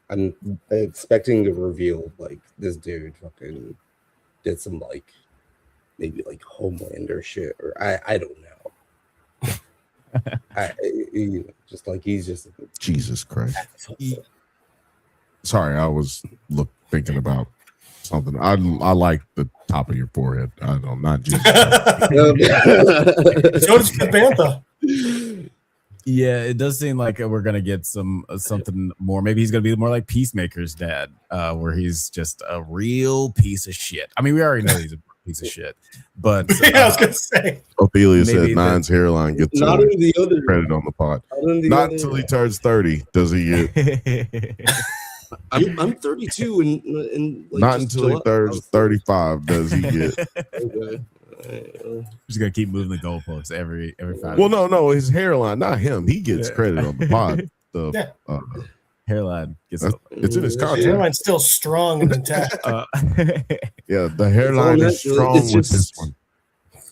expecting to reveal like this dude fucking did some like maybe like Homelander shit, or I don't know. Just like he's just Jesus Christ. Sorry, I was thinking about something. I like the top of your forehead. I don't not Jesus. So does Bantha. Yeah, it does seem like we're gonna get something more. Maybe he's gonna be more like Peacemaker's dad, where he's just a real piece of shit. I mean, we already know he's a piece of shit, but yeah, I was gonna say. Ophelia said Nine's hairline gets not in the other credit on the pod. Not until he turns 30 does he get. I'm 32 and like, Not just until he July. turns 35 does he get. Okay. Just gonna keep moving the goalposts every 5 Well, minutes. no, his hairline, not him. He gets credit on the pod. The hairline gets it's in his The contract. hairline's still strong and intact. Yeah, the hairline is strong it's with just- this one.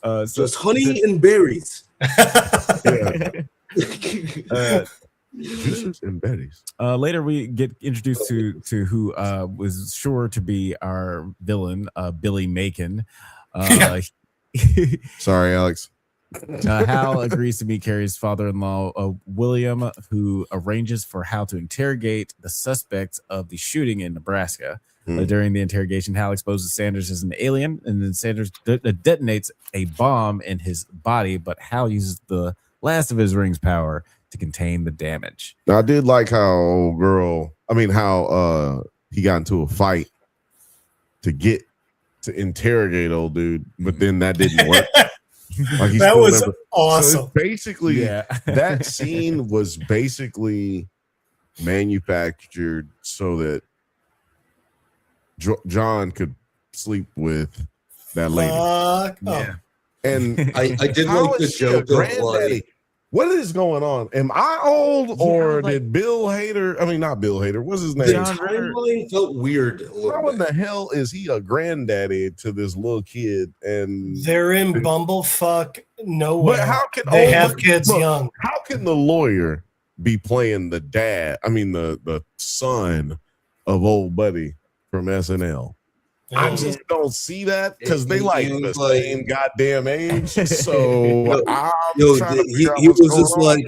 So Just honey and berries. Juices and berries. Later, we get introduced to who was sure to be our villain, Billy Macon. Sorry, Alex. Hal agrees to meet Carrie's father-in-law, William, who arranges for Hal to interrogate the suspect of the shooting in Nebraska. During the interrogation, Hal exposes Sanders as an alien, and then Sanders detonates a bomb in his body, but Hal uses the last of his ring's power to contain the damage. Now, I did like how how he got into a fight to interrogate old dude, but then that didn't work. Like that was awesome. So basically, that scene was basically manufactured so that John could sleep with that lady. And I did like the joke of like, what is going on? Am I old or did Bill Hader? I mean, not Bill Hader. What's his name? the timeline felt weird. A little How in bit. the hell is he a granddaddy to this little kid? And They're in bumblefuck nowhere. But how can they have kids young? How can the lawyer be playing the dad? I mean, the son of old buddy from SNL. I just don't see that because they like the same goddamn age. So he was just like,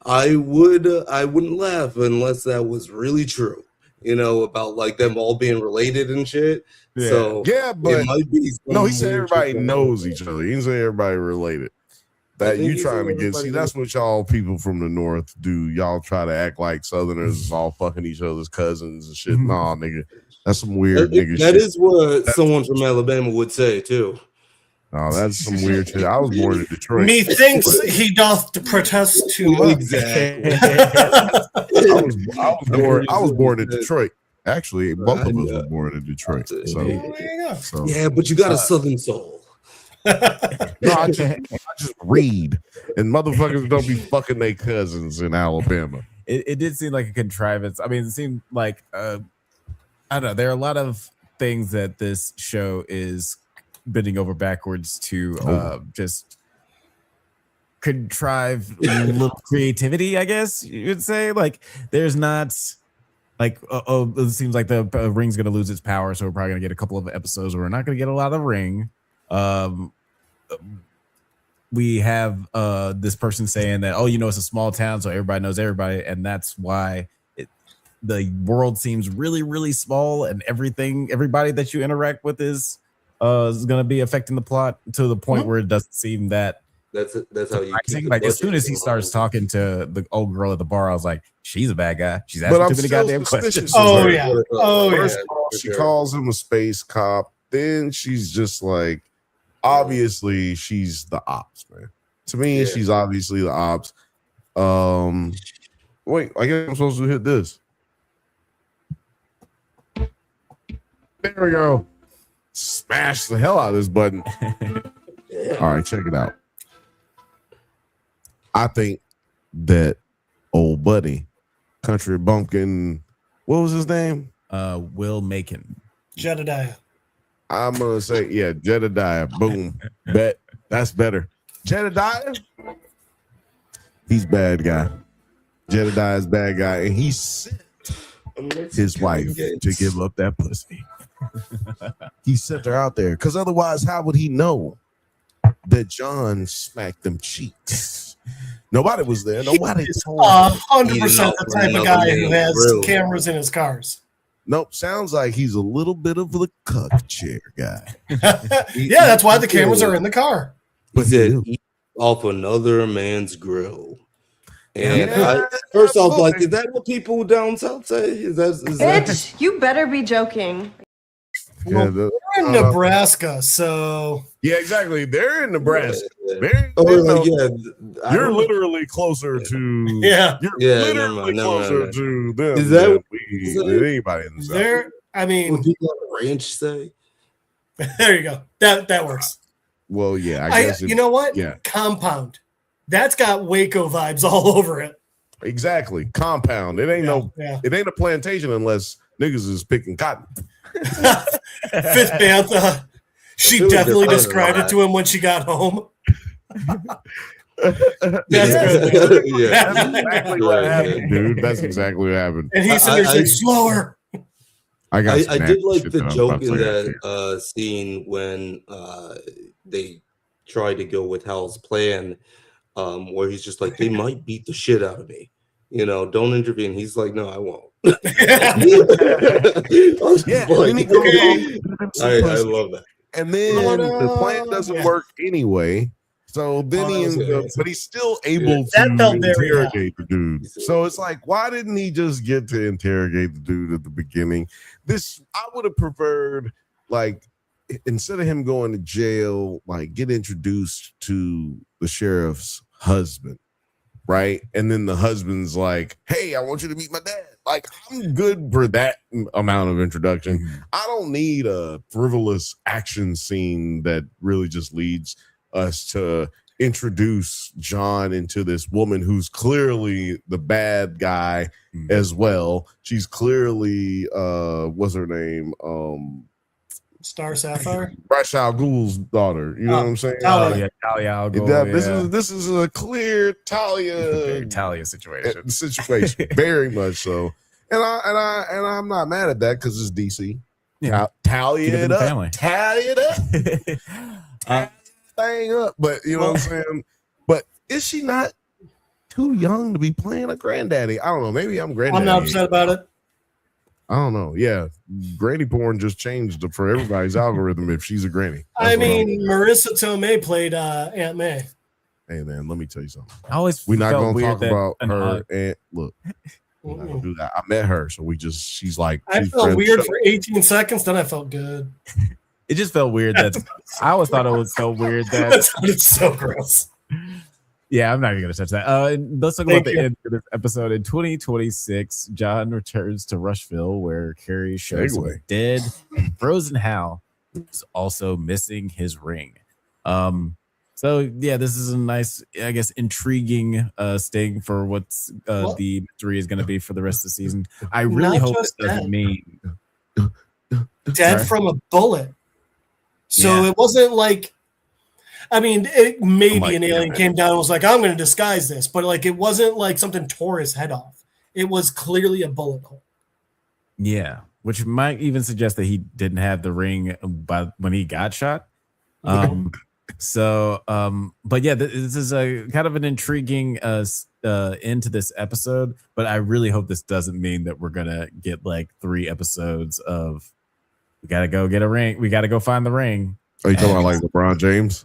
I wouldn't laugh unless that was really true. You know, about like them all being related and shit. Yeah. So but it might be he said everybody knows each other. He didn't say everybody related. That you trying to get that's what y'all people from the north do. Y'all try to act like Southerners is all fucking each other's cousins and shit. Nah, nigga. That's some weird nigga shit. That is what someone from Alabama would say too. Oh, that's some weird shit. I was born in Detroit. Methinks he doth protest too much. Exactly. I was born in Detroit. Actually, both of us were born in Detroit. So yeah, but you got a Southern soul. No, I just read, and motherfuckers don't be fucking their cousins in Alabama. It did seem like a contrivance. I mean, it seemed like I don't know. There are a lot of things that this show is bending over backwards to just contrive little creativity, I guess you would say. Like, there's not like, it seems like the ring's going to lose its power, so we're probably going to get a couple of episodes where we're not going to get a lot of ring. We have this person saying that, it's a small town, so everybody knows everybody, and that's why the world seems really, really small, and everybody that you interact with is going to be affecting the plot to the point where it doesn't seem that. That's how you keep like as soon as he starts talking to the old girl at the bar, I was like, she's a bad guy. She's asking too many goddamn questions. First of all, she calls him a space cop. Then she's just like, obviously she's the ops, man. To me, she's obviously the ops. Wait, I guess I'm supposed to hit this. There we go. Smash the hell out of this button. All right, check it out. I think that old buddy, country bumpkin, what was his name? Will Macon. Jedediah. I'm gonna say, Jedediah. Boom. Bet. That's better. Jedediah, he's bad guy. Jedediah's bad guy, and he sent his wife to give up that pussy. He sent her out there because otherwise, how would he know that John smacked them cheeks? Nobody was there. Nobody told him. 100% the type of guy who has cameras in his cars. Nope, sounds like he's a little bit of the cuck chair guy. Yeah, that's why the cameras are in the car. He said, eat off another man's grill. And first off, like, is that what people down south say? Is that Bitch, you better be joking. Well, they're in Nebraska, so yeah, exactly. They're in Nebraska. You're literally closer to you're literally closer to them Is that than anybody in the South. I mean, what people on the ranch say. There you go. That works. Well, yeah, I guess you know what? Yeah, compound. That's got Waco vibes all over it. Exactly, compound. It ain't it ain't a plantation unless niggas is picking cotton. Fifth Bantha. She definitely described it to him when she got home. That's good. That's exactly what happened, dude. That's exactly what happened. And he's sitting there saying, slower. I did like the joke in that scene when they tried to go with Hal's plan, where he's just like, they might beat the shit out of me. You know, don't intervene. He's like, no, I won't. I love that. And then the plan doesn't work anyway. So then he ends up, but he's still able to interrogate the dude. So it's like, why didn't he just get to interrogate the dude at the beginning? I would have preferred, like, instead of him going to jail, like, get introduced to the sheriff's husband, right? And then the husband's like, hey, I want you to meet my dad. Like, I'm good for that amount of introduction. Mm-hmm. I don't need a frivolous action scene that really just leads us to introduce John into this woman who's clearly the bad guy as well. She's clearly what's her name? Star Sapphire? Ra's al Ghul's daughter. You know what I'm saying? Talia al Ghul, This is a clear Talia situation. Very much so. And I'm not mad at that because it's DC. Yeah. Tally it up. Family. Tally it up. Thing up. But you know what I'm saying? But is she not too young to be playing a granddaddy? I don't know. Maybe I'm granddaddy. I'm not upset about it. I don't know. Yeah. Granny porn just changed for everybody's algorithm if she's a granny. I mean, Marissa Tomei played Aunt May. Hey man, let me tell you something. We're not gonna talk about her and look. We're not gonna do that. I met her, so she's like I felt weird for 18 seconds, then I felt good. It just felt weird that I always thought it was so weird that sounded so gross. Yeah, I'm not even gonna touch that. Let's talk about the end of this episode. In 2026, John returns to Rushville, where Carrie shows him dead and frozen Hal, who's also missing his ring. So yeah, this is a nice, I guess, intriguing sting for what's the mystery is going to be for the rest of the season. I really hope it doesn't mean dead from a bullet. So it wasn't like, I mean, maybe an alien came down and was like, I'm going to disguise this, but like it wasn't like something tore his head off. It was clearly a bullet hole. Yeah, which might even suggest that he didn't have the ring when he got shot. But yeah, this is a kind of an intriguing end to this episode, but I really hope this doesn't mean that we're gonna get like 3 episodes of we gotta go get a ring, we gotta go find the ring. Are you talking about like LeBron James?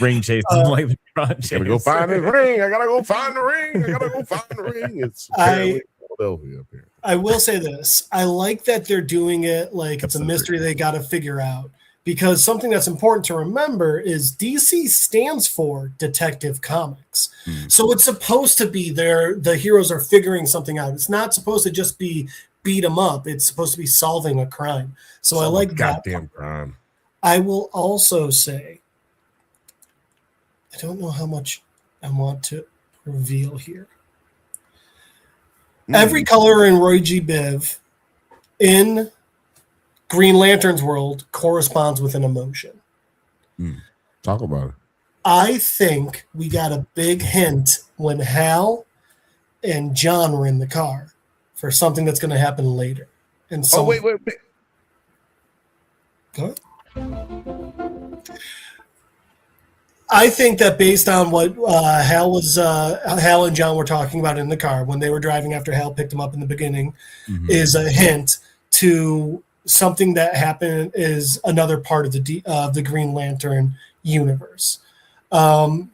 Ring chasing like LeBron James. Gotta go find the ring. I gotta go find the ring. I gotta go find the ring. It's Philadelphia up here. I will say this. I like that they're doing it like it's a mystery they got to figure out. Because something that's important to remember is DC stands for Detective Comics. So it's supposed to be the heroes are figuring something out. It's not supposed to just be beat them up. It's supposed to be solving a crime. So I like that. Goddamn crime. I will also say, I don't know how much I want to reveal here. Every color in Roy G. Biv in Green Lantern's world corresponds with an emotion. Talk about it. I think we got a big hint when Hal and John were in the car for something that's going to happen later. And so, wait. Go ahead. I think that based on what Hal and John were talking about in the car when they were driving after Hal picked them up in the beginning, is a hint to something that happened is another part of the Green Lantern universe. I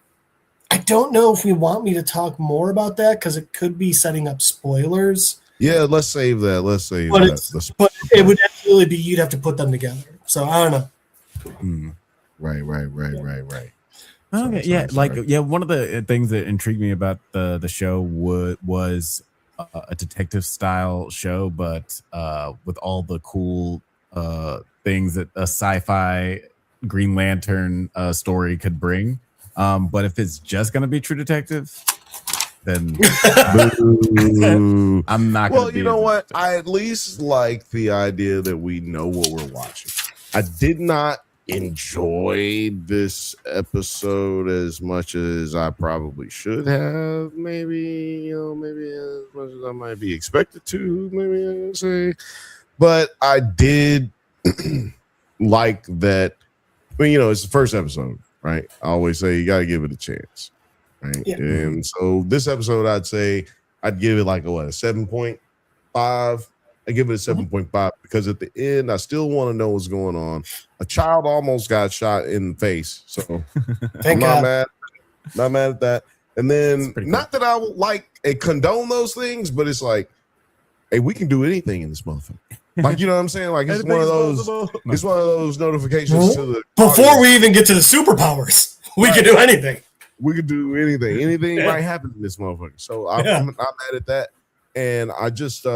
don't know if we want me to talk more about that because it could be setting up spoilers. Yeah, let's save that. Let's save But, that. but it would absolutely be you'd have to put them together. So I don't know. Right. Okay, one of the things that intrigued me about the show was a detective style show, but with all the cool things that a sci-fi Green Lantern story could bring. But if it's just gonna be True Detective, then I'm not gonna well, you know what? I at least like the idea that we know what we're watching. I did not enjoy this episode as much as I probably should have. Maybe as much as I might be expected to. Maybe I would say, but I did like that. I mean, it's the first episode, right? I always say you got to give it a chance, right? Yeah. And so this episode, I'd say I'd give it like a 7.5. I give it a 7.5 because at the end, I still want to know what's going on. A child almost got shot in the face, so I'm not mad at that. And then, not that I would condone those things, but it's like, hey, we can do anything in this motherfucker. Like, you know what I'm saying? Like, it's one of those. It's one of those notifications to the before we even get to the superpowers. We can do anything. We could do anything. Anything might happen in this motherfucker. So I'm mad at that, and I just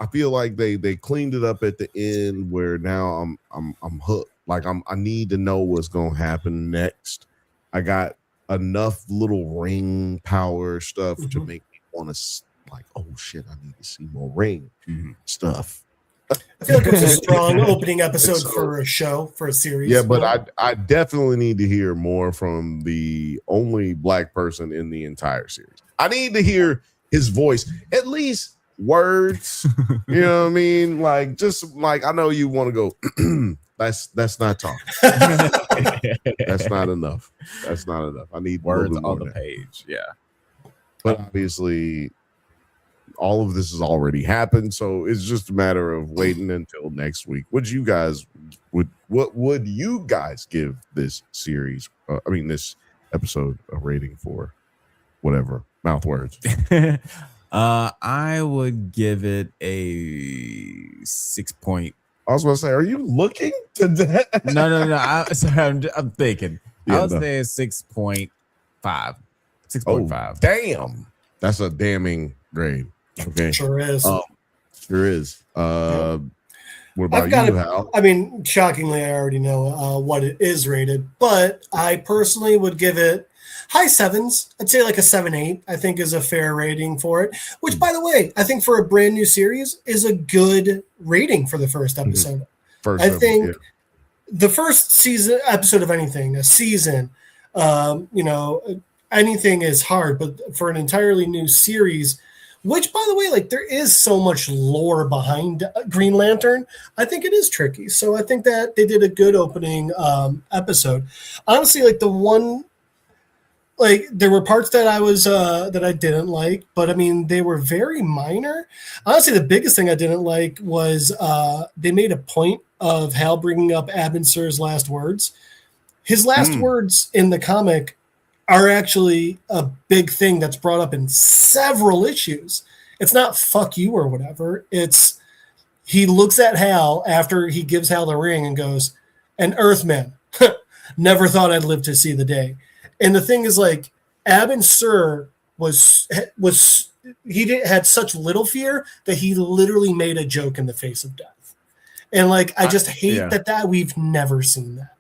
I feel like they cleaned it up at the end where now I'm hooked. Like I need to know what's gonna happen next. I got enough little ring power stuff to make me want to like, oh shit, I need to see more ring stuff. I feel like it's a strong opening episode for a show, for a series. Yeah, but I definitely need to hear more from the only black person in the entire series. I need to hear his voice, at least words. You know what I mean? Like, just like, I know you want to go, that's not talking. That's not enough. That's not enough. I need words on the page. Yeah. But obviously, all of this has already happened, so it's just a matter of waiting until next week. What would you guys give this series? This episode a rating for? Whatever mouth words. I would give it a 6 point. I was going to say, are you looking to that? No. I'm thinking. Yeah, I would say a 6.5. 6.5. Oh, damn. That's a damning grade. Okay. Sure is. Sure is. What about you, Hal? I mean, shockingly, I already know what it is rated, but I personally would give it high sevens. I'd say like a 7.8, I think is a fair rating for it, which, by the way, I think for a brand new series is a good rating for the first episode. I think the first episode of anything, a season, anything is hard, but for an entirely new series, which, by the way, like, there is so much lore behind Green Lantern, I think it is tricky. So I think that they did a good opening episode. Honestly, like, there were parts that I didn't like, but I mean, they were very minor. Honestly, the biggest thing I didn't like was they made a point of Hal bringing up Abin Sur's last words. His last words in the comic are actually a big thing that's brought up in several issues. It's not fuck you or whatever. It's he looks at Hal after he gives Hal the ring and goes, "An Earthman, never thought I'd live to see the day." And the thing is, like, Abin Sur had such little fear that he literally made a joke in the face of death. And like, I just hate that we've never seen that.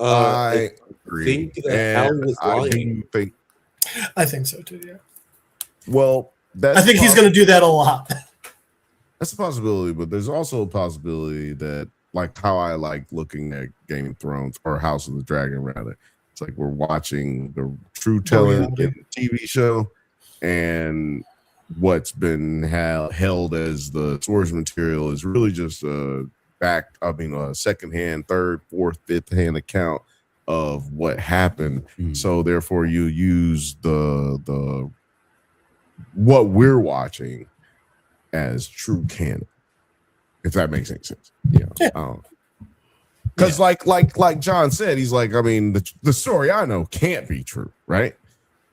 I agree. I think so too. Yeah. Well, I think he's going to do that a lot. That's a possibility, but there's also a possibility that, like, how I like looking at Game of Thrones or House of the Dragon, rather. It's like we're watching the true telling in the TV show, and what's been held as the source material is really just a secondhand, third, fourth, fifth hand account of what happened. So therefore, you use the what we're watching as true canon, if that makes any sense. Because like John said, he's like, I mean, the story I know can't be true, right?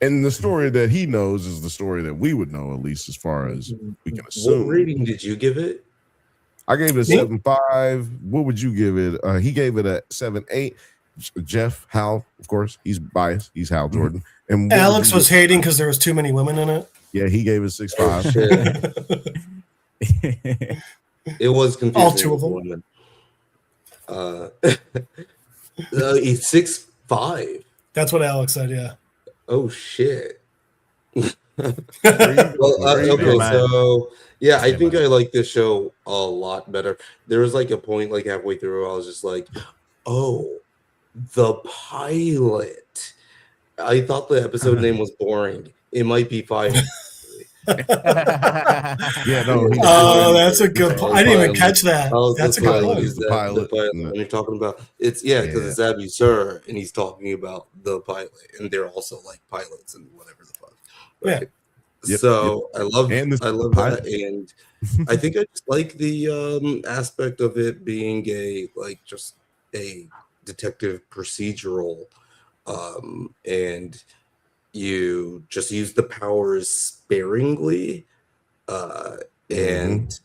And the story that he knows is the story that we would know, at least as far as we can assume. What rating did you give it? I gave it a 7.5. What would you give it? He gave it a 7.8. Jeff, Hal, of course, he's biased. He's Hal Jordan. And Alex was hating because there was too many women in it. Yeah, he gave it 6.5. It was confusing. All two of them. Women. He's 6'5". That's what Alex said. Yeah. Oh shit. Okay, so yeah, I think I like this show a lot better. There was like a point like halfway through, I was just like, oh, the pilot. I thought the episode name was boring. It might be fine. Yeah, no. Oh, that's a good point. I didn't even catch that. That's a good point. The pilot. When you're talking about because it's Abby Sur, and he's talking about the pilot, and they're also like pilots and whatever the fuck. Right? Yeah. So I love pilot. that, and I think I just like the aspect of it being just a detective procedural, and you just use the powers sparingly, and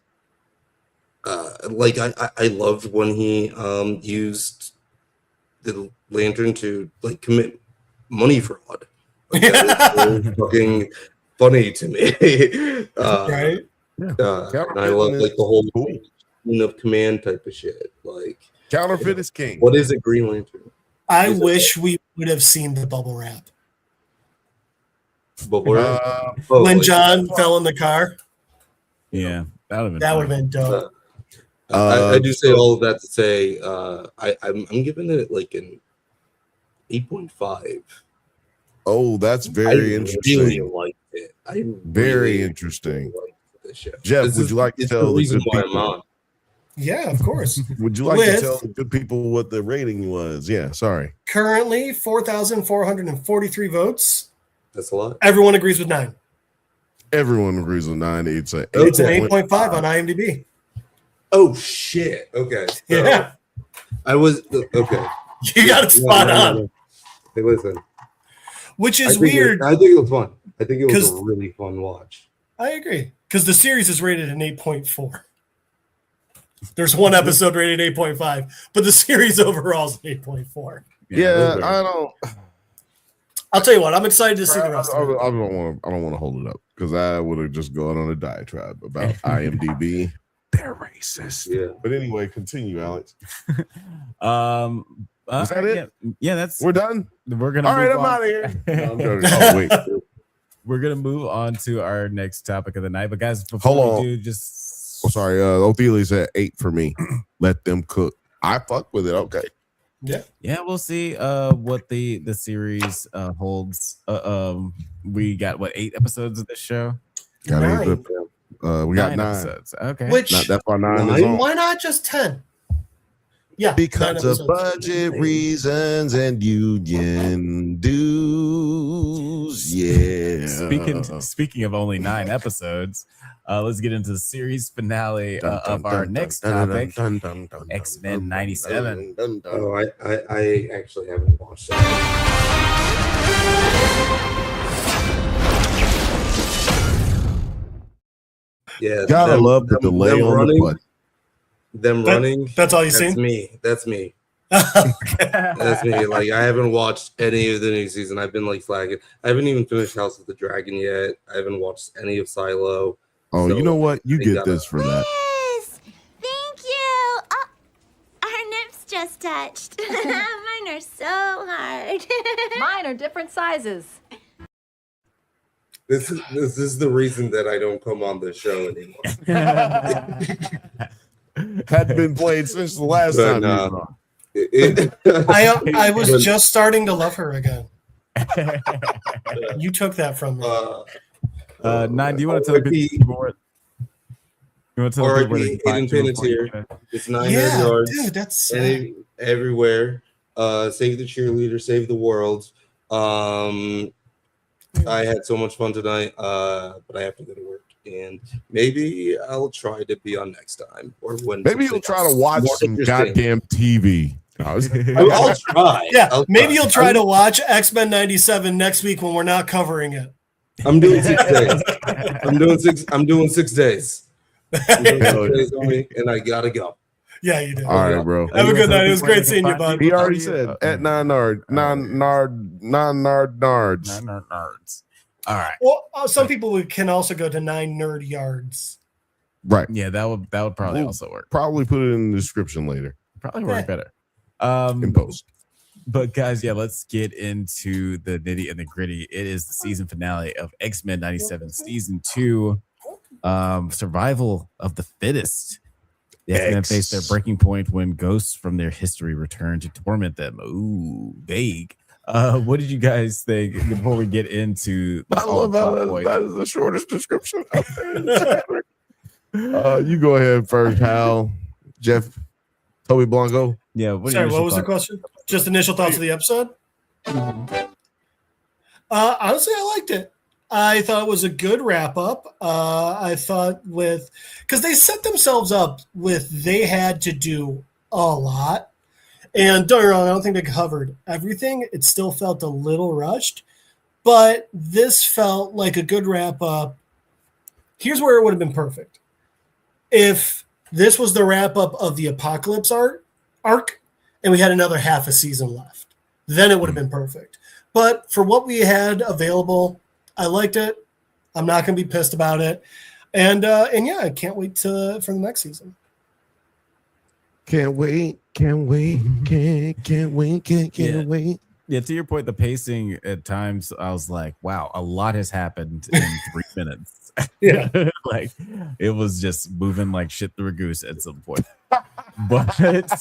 I loved when he used the lantern to like commit money fraud. Like, that is so fucking funny to me. Right? And I love like the whole chain of command type of shit. Like counterfeit is king. What is a Green Lantern? I wish we would have seen the bubble wrap. When John fell in the car. Yeah, that would have been dope. I do say all of that to say I'm giving it like an 8.5. Oh, that's very interesting. I really liked it. Very interesting. This show. Jeff, would you like to tell the reason good why people? I'm on? Yeah, of course. Would you like to tell the good people what the rating was? Yeah, sorry. Currently, 4,443 votes. That's a lot. Everyone agrees with 9. Everyone agrees with 9. It's an 8.5 on IMDb. Oh shit! Okay. So yeah. I was okay. You got it spot on. Hey, listen. Which is weird. I think it was fun. I think it was a really fun watch. I agree. Because the series is rated an 8.4. There's one episode rated 8.5, but the series overall is an 8.4. Yeah, I don't. I'll tell you what. I'm excited to see the rest of it. I don't want to hold it up because I would have just gone on a diatribe about IMDb. They're racist. Yeah. But anyway, continue, Alex. Is that it? Yeah, we're done. We're gonna. All right, I'm out of here. No, I'm joking. Oh wait. We're gonna move on to our next topic of the night. But guys, before we do, just sorry, Othelia said 8 for me. Let them cook. I fuck with it. Okay. Yeah, we'll see what the series holds. We got 8 episodes of this show. We got 9 episodes. Okay, that's why 9 is on. Why not just 10? Yeah, because of budget reasons and union dues. Yeah. Speaking of only 9 episodes, let's get into the series finale of our next topic, X-Men 97. Oh, I actually haven't watched that. Yeah, gotta love the delay on the button. Running. That's all you seen? That's me. That's me. Like I haven't watched any of the new season. I've been like flagging. I haven't even finished House of the Dragon yet. I haven't watched any of Silo. Oh, so you know what? You get this for that. Yes, thank you. Oh, our nips just touched. Mine are so hard. Mine are different sizes. This is the reason that I don't come on the show anymore. Had been played since the last time. I was just starting to love her again. You took that from me. 9, do you want to tell people more? You want to tell people Hayden Panettiere. It's 900 yards. Dude, that's everywhere. Save the cheerleader, save the world. I had so much fun tonight, but I have to go to work, and maybe I'll try to be on next time, or when maybe you'll try to watch some goddamn TV I'll try. Yeah, maybe you'll try to watch X-Men 97 next week when we're not covering it. I'm doing 6 days. I'm doing 6 days. I'm doing 6 days only, and I gotta go. Yeah, you do. All right, bro. Have a good night. It was great seeing you, bud. He already said at nards. All right. Well, some people can also go to 9 Nerd Yards. Right. Yeah, that would probably also work. Probably put it in the description later. Probably work better. In post. But guys, yeah, let's get into the nitty and the gritty. It is the season finale of X-Men 97, season 2, survival of the fittest. The X-Men face their breaking point when ghosts from their history return to torment them. Ooh, vague. What did you guys think before we get into I love how that is the shortest description out there. You go ahead first, Hal. Jeff, Tobey Blanco. Yeah. Sorry, what was the question? Just initial thoughts of the episode? Honestly, I liked it. I thought it was a good wrap up. I thought because they set themselves up they had to do a lot. And don't get me wrong, I don't think they covered everything. It still felt a little rushed, but this felt like a good wrap up. Here's where it would have been perfect. If this was the wrap up of the Apocalypse arc and we had another half a season left, then it would have been perfect. But for what we had available, I liked it. I'm not going to be pissed about it. And yeah, I can't wait for the next season. Can't wait. Can't wait. Can't wait. Yeah, to your point, the pacing at times, I was like, wow, a lot has happened in 3 minutes. Yeah. Like it was just moving like shit through a goose at some point. But I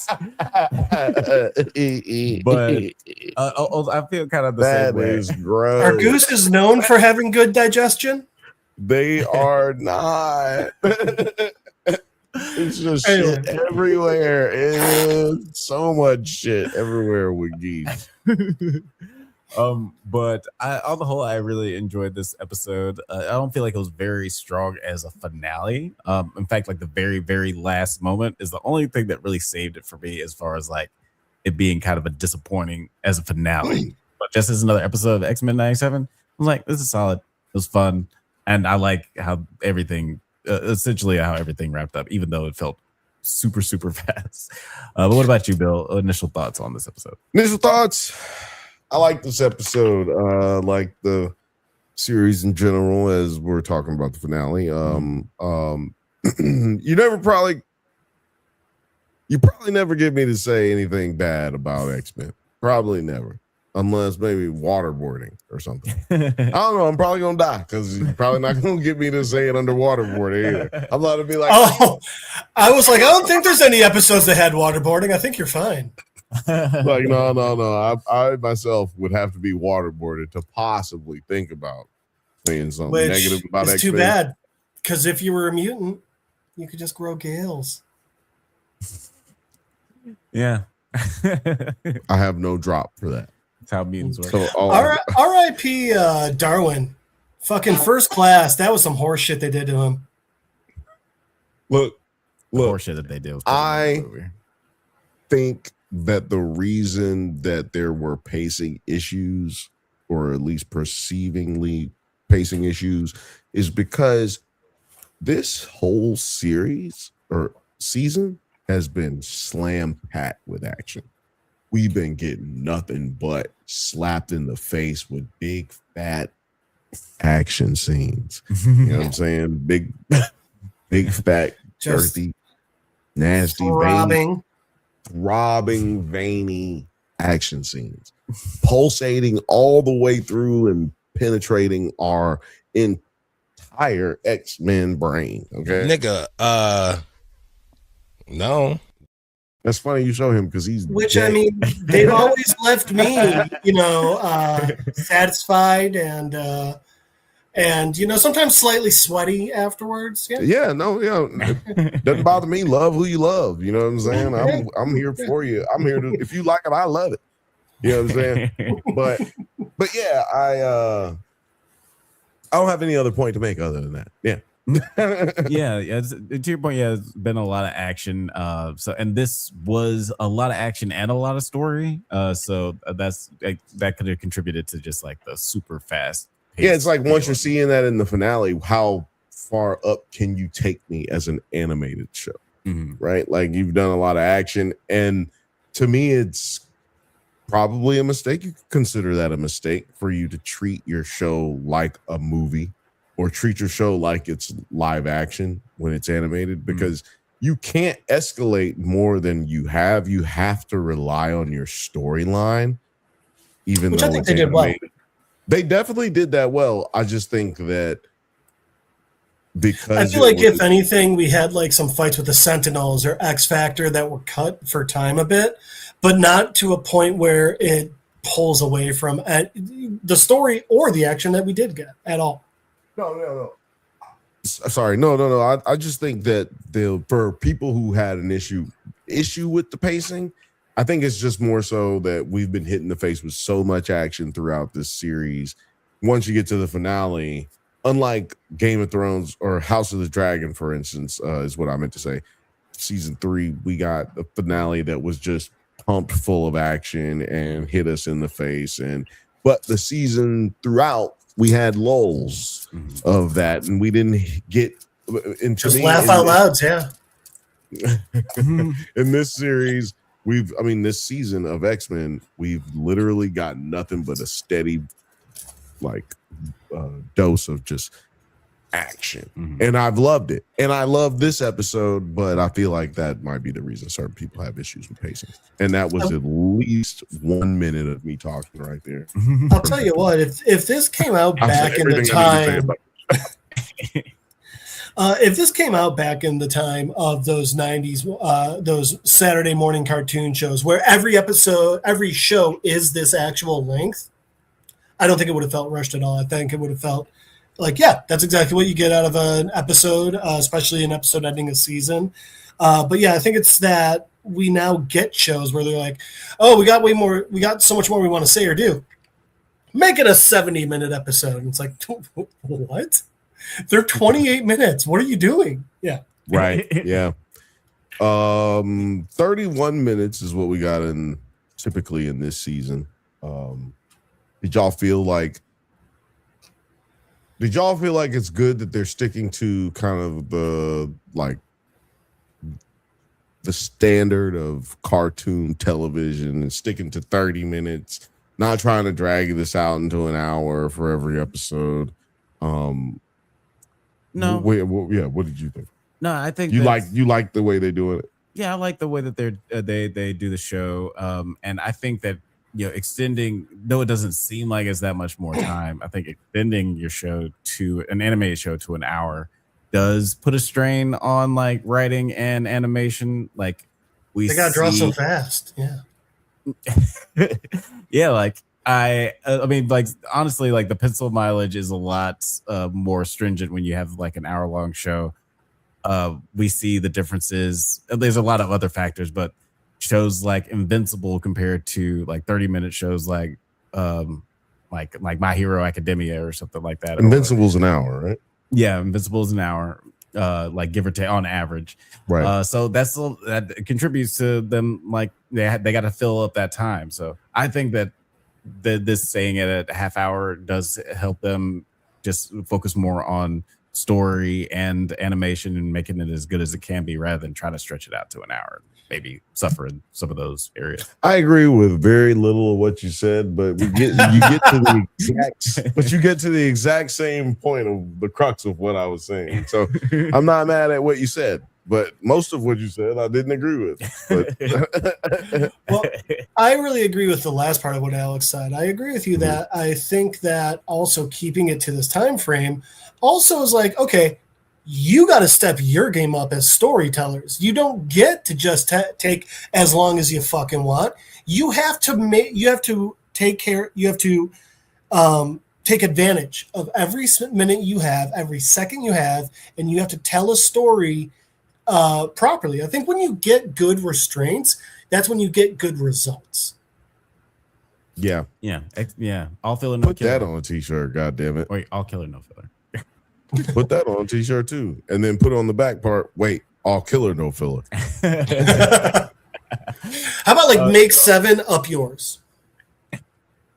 feel kind of the same way. That is gross. Are gooses known for having good digestion? They are not. It's just shit everywhere. It's so much shit everywhere with geese. But on the whole, I really enjoyed this episode. I don't feel like it was very strong as a finale. In fact, like the very, very last moment is the only thing that really saved it for me, as far as like it being kind of a disappointing as a finale. But just as another episode of X-Men 97, I was like, this is solid. It was fun, and I like how everything, essentially how everything wrapped up, even though it felt super, super fast. But what about you, Bill? Initial thoughts on this episode? Initial thoughts. I like this episode. Like the series in general, as we're talking about the finale. You probably never get me to say anything bad about X-Men. Probably never. Unless maybe waterboarding or something. I don't know. I'm probably gonna die because you're probably not gonna get me to say it under waterboarding either. I'm about to be like, oh, I was like, I don't think there's any episodes that had waterboarding. I think you're fine. Like, no. I myself would have to be waterboarded to possibly think about saying something negative about X-Men. It's too bad, because if you were a mutant, you could just grow gales. Yeah. I have no drop for that. That's how mutants work. So, R.I.P. Darwin. Fucking first class. That was some horse shit they did to him. Look. Horse shit that they did. I think that the reason that there were pacing issues, or at least perceivingly pacing issues, is because this whole series or season has been slam-packed with action. We've been getting nothing but slapped in the face with big, fat action scenes. You know what I'm saying? Big, fat, dirty, nasty, throbbing, veiny action scenes, pulsating all the way through and penetrating our entire X-Men brain. Okay, nigga. No, that's funny you show him because he's which dead. I mean, they've always left me, satisfied and sometimes slightly sweaty afterwards. Yeah, doesn't bother me. Love who you love. You know what I'm saying? I'm here for you. I'm here to. If you like it, I love it. You know what I'm saying? But yeah, I don't have any other point to make other than that. Yeah. Yeah, to your point, yeah, it's been a lot of action. And this was a lot of action and a lot of story. So that could have contributed to just like the super fast. Yeah, it's like once you're seeing that in the finale, how far up can you take me as an animated show? Right? Like you've done a lot of action, and to me, it's probably a mistake. You could consider that a mistake for you to treat your show like a movie or treat your show like it's live action when it's animated, because you can't escalate more than you have. You have to rely on your storyline, even Which though I think it's they did well. animated. They definitely did that well. I just think that because I feel like if anything, we had like some fights with the Sentinels or X Factor that were cut for time a bit, but not to a point where it pulls away from the story or the action that we did get at all. No. Sorry, no. I just think that for people who had an issue with the pacing, I think it's just more so that we've been hit in the face with so much action throughout this series. Once you get to the finale, unlike Game of Thrones or House of the Dragon, for instance, is what I meant to say. Season 3, we got a finale that was just pumped full of action and hit us in the face. But the season throughout, we had lulls of that, and we didn't get into just laugh out loud. Yeah. In this series, this season of X-Men, we've literally got nothing but a steady dose of just action, and I've loved it. And I love this episode, but I feel like that might be the reason certain people have issues with pacing. And that was at least 1 minute of me talking right there. I'll tell you what, if this came out back in the time, if this came out back in the time of those 90s, those Saturday morning cartoon shows where every show is this actual length, I don't think it would have felt rushed at all. I think it would have felt like, yeah, that's exactly what you get out of an episode, especially an episode ending a season. But yeah, I think it's that we now get shows where they're like, oh, we got so much more we want to say or do. Make it a 70-minute episode. And it's like, what? They're 28 minutes. What are you doing? Yeah. Right. Yeah. 31 minutes is what we got typically in this season. Did y'all feel like it's good that they're sticking to kind of the standard of cartoon television and sticking to 30 minutes, not trying to drag this out into an hour for every episode? No. What did you think? No, I think you like the way they're doing it. Yeah, I like the way that they do the show, and I think that extending, though it doesn't seem like it's that much more time, I think extending your show to an animated show to an hour does put a strain on like writing and animation. Like they gotta draw so fast. Yeah. Yeah, like I mean, like honestly, like the pencil mileage is a lot more stringent when you have like an hour-long show. We see the differeces. There's a lot of other factors, but shows like Invincible compared to like 30-minute shows like My Hero Academia or something like that. Invincible's an hour, right? Yeah, Invincible's an hour, like give or take on average. Right. So that contributes to them, like they got to fill up that time. So I think that this saying it at a half hour does help them just focus more on story and animation and making it as good as it can be, rather than trying to stretch it out to an hour. Maybe suffer in some of those areas. I agree with very little of what you said, but you get to the exact same point of the crux of what I was saying. So I'm not mad at what you said, but most of what you said I didn't agree with. Well, I really agree with the last part of what Alex said. I agree with you that I think that also keeping it to this time frame also is like, okay, you got to step your game up as storytellers. You don't get to just take as long as you fucking want. You have to take advantage of every minute you have, every second you have, and you have to tell a story properly. I think when you get good restraints, that's when you get good results. Yeah. All filler, no Put killer. that on a t-shirt, God damn it. Wait, all killer, no filler. Put that on a t-shirt too, and then put on the back part. Wait, all killer, no filler. How about like make 7 up yours?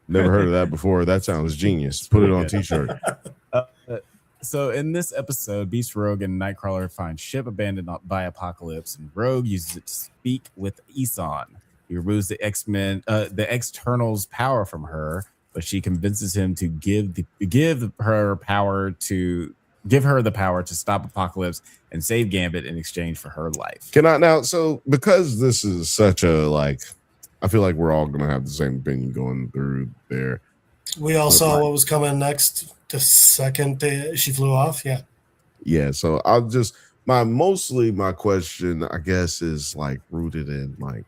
Never heard of that before. That sounds genius. Put it on a t-shirt. So in this episode, Beast, Rogue, and Nightcrawler find ship abandoned by Apocalypse, and Rogue uses it to speak with Eson. He removes the the External's power from her, but she convinces him to give her the power to stop Apocalypse and save Gambit in exchange for her life. So because this is such a I feel like we're all gonna have the same opinion going through there. We all saw what was coming next the second day she flew off. Yeah. So I'll just my question, I guess, is rooted in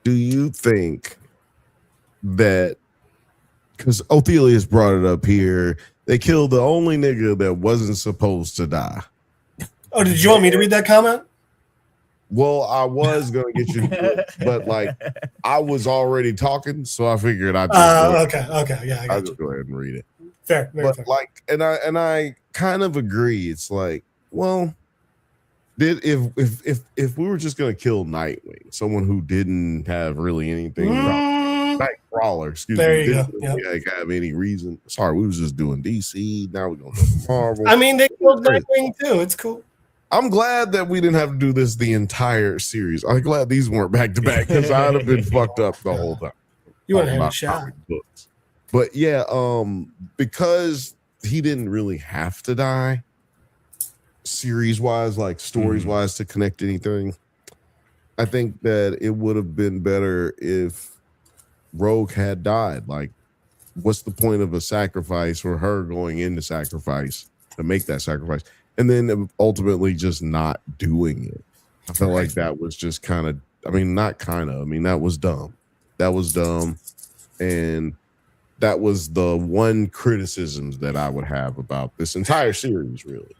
do you think that because Othelius brought it up here, they killed the only nigga that wasn't supposed to die? Oh, did you want me to read that comment? Well, I was gonna get you to do it, but I was already talking, so I figured I'd just okay, yeah, I'll just go ahead and read it. Fair, very fair. And I kind of agree. It's well, if we were just gonna kill Nightwing, someone who didn't have really anything, Nightcrawler, excuse me, didn't really have any reason. Sorry, we was just doing DC. Now we're gonna go to Marvel. I mean, they killed Nightwing too. It's cool. I'm glad that we didn't have to do this the entire series. I'm glad these weren't back to back because I'd have been fucked up the whole time. You want to have a shot. Books. But yeah, because he didn't really have to die series wise, stories wise, to connect anything. I think that it would have been better if Rogue had died. What's the point of a sacrifice or her going into sacrifice to make that sacrifice? And then ultimately just not doing it. I felt like that was just that was dumb. That was dumb. And that was the one criticism that I would have about this entire series, really.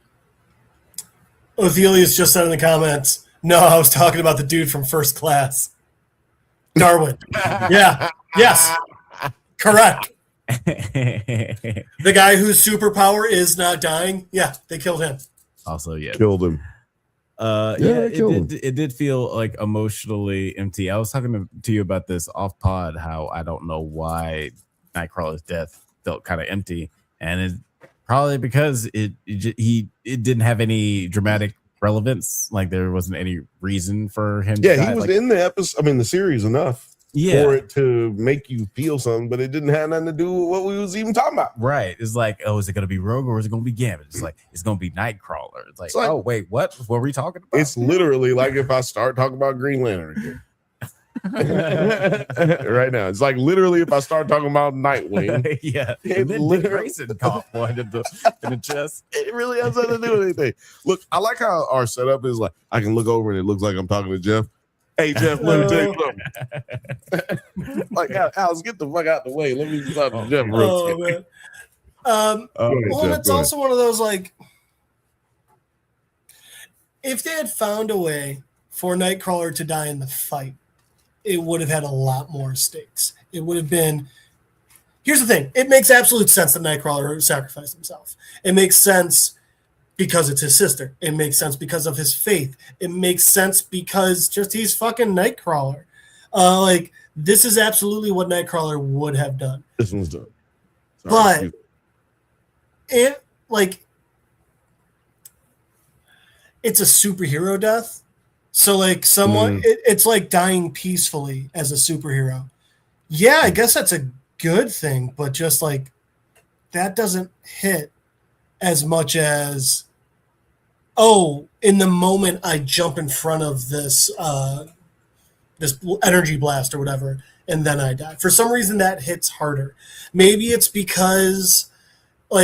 Othelius just said in the comments, no, I was talking about the dude from First Class. Darwin. Yeah. Yes. Correct. The guy whose superpower is not dying. Yeah, they killed him. Also, yeah. Killed him. It did feel emotionally empty. I was talking to you about this off pod, how I don't know why Nightcrawler's death felt kind of empty, and it's probably because it didn't have any dramatic relevance. There wasn't any reason for him. Yeah, he was in the episode. The series enough. Yeah. For it to make you feel something, but it didn't have nothing to do with what we was even talking about. Right. It's is it going to be Rogue or is it going to be Gambit? It's it's going to be Nightcrawler. It's oh, wait, what? What were we talking about? It's literally if I start talking about Green Lantern again. Right now. It's literally if I start talking about Nightwing. Yeah. And then Dick Grayson caught one in the chest. It really has nothing to do with anything. Look, I like how our setup is I can look over and it looks like I'm talking to Jeff. Hey, Jeff, let me tell you something. Alex, get the fuck out the way. Let me talk to Jeff real quick. It's also one of those, if they had found a way for Nightcrawler to die in the fight, it would have had a lot more stakes. It would have been... Here's the thing. It makes absolute sense that Nightcrawler sacrificed himself. It makes sense because it's his sister. It makes sense because of his faith. It makes sense because just he's fucking Nightcrawler. This is absolutely what Nightcrawler would have done. This one's done. But it's a superhero death. So it's like dying peacefully as a superhero. Yeah, I guess that's a good thing, but just that doesn't hit as much as, in the moment I jump in front of this this energy blast or whatever, and then I die. For some reason, that hits harder. Maybe it's because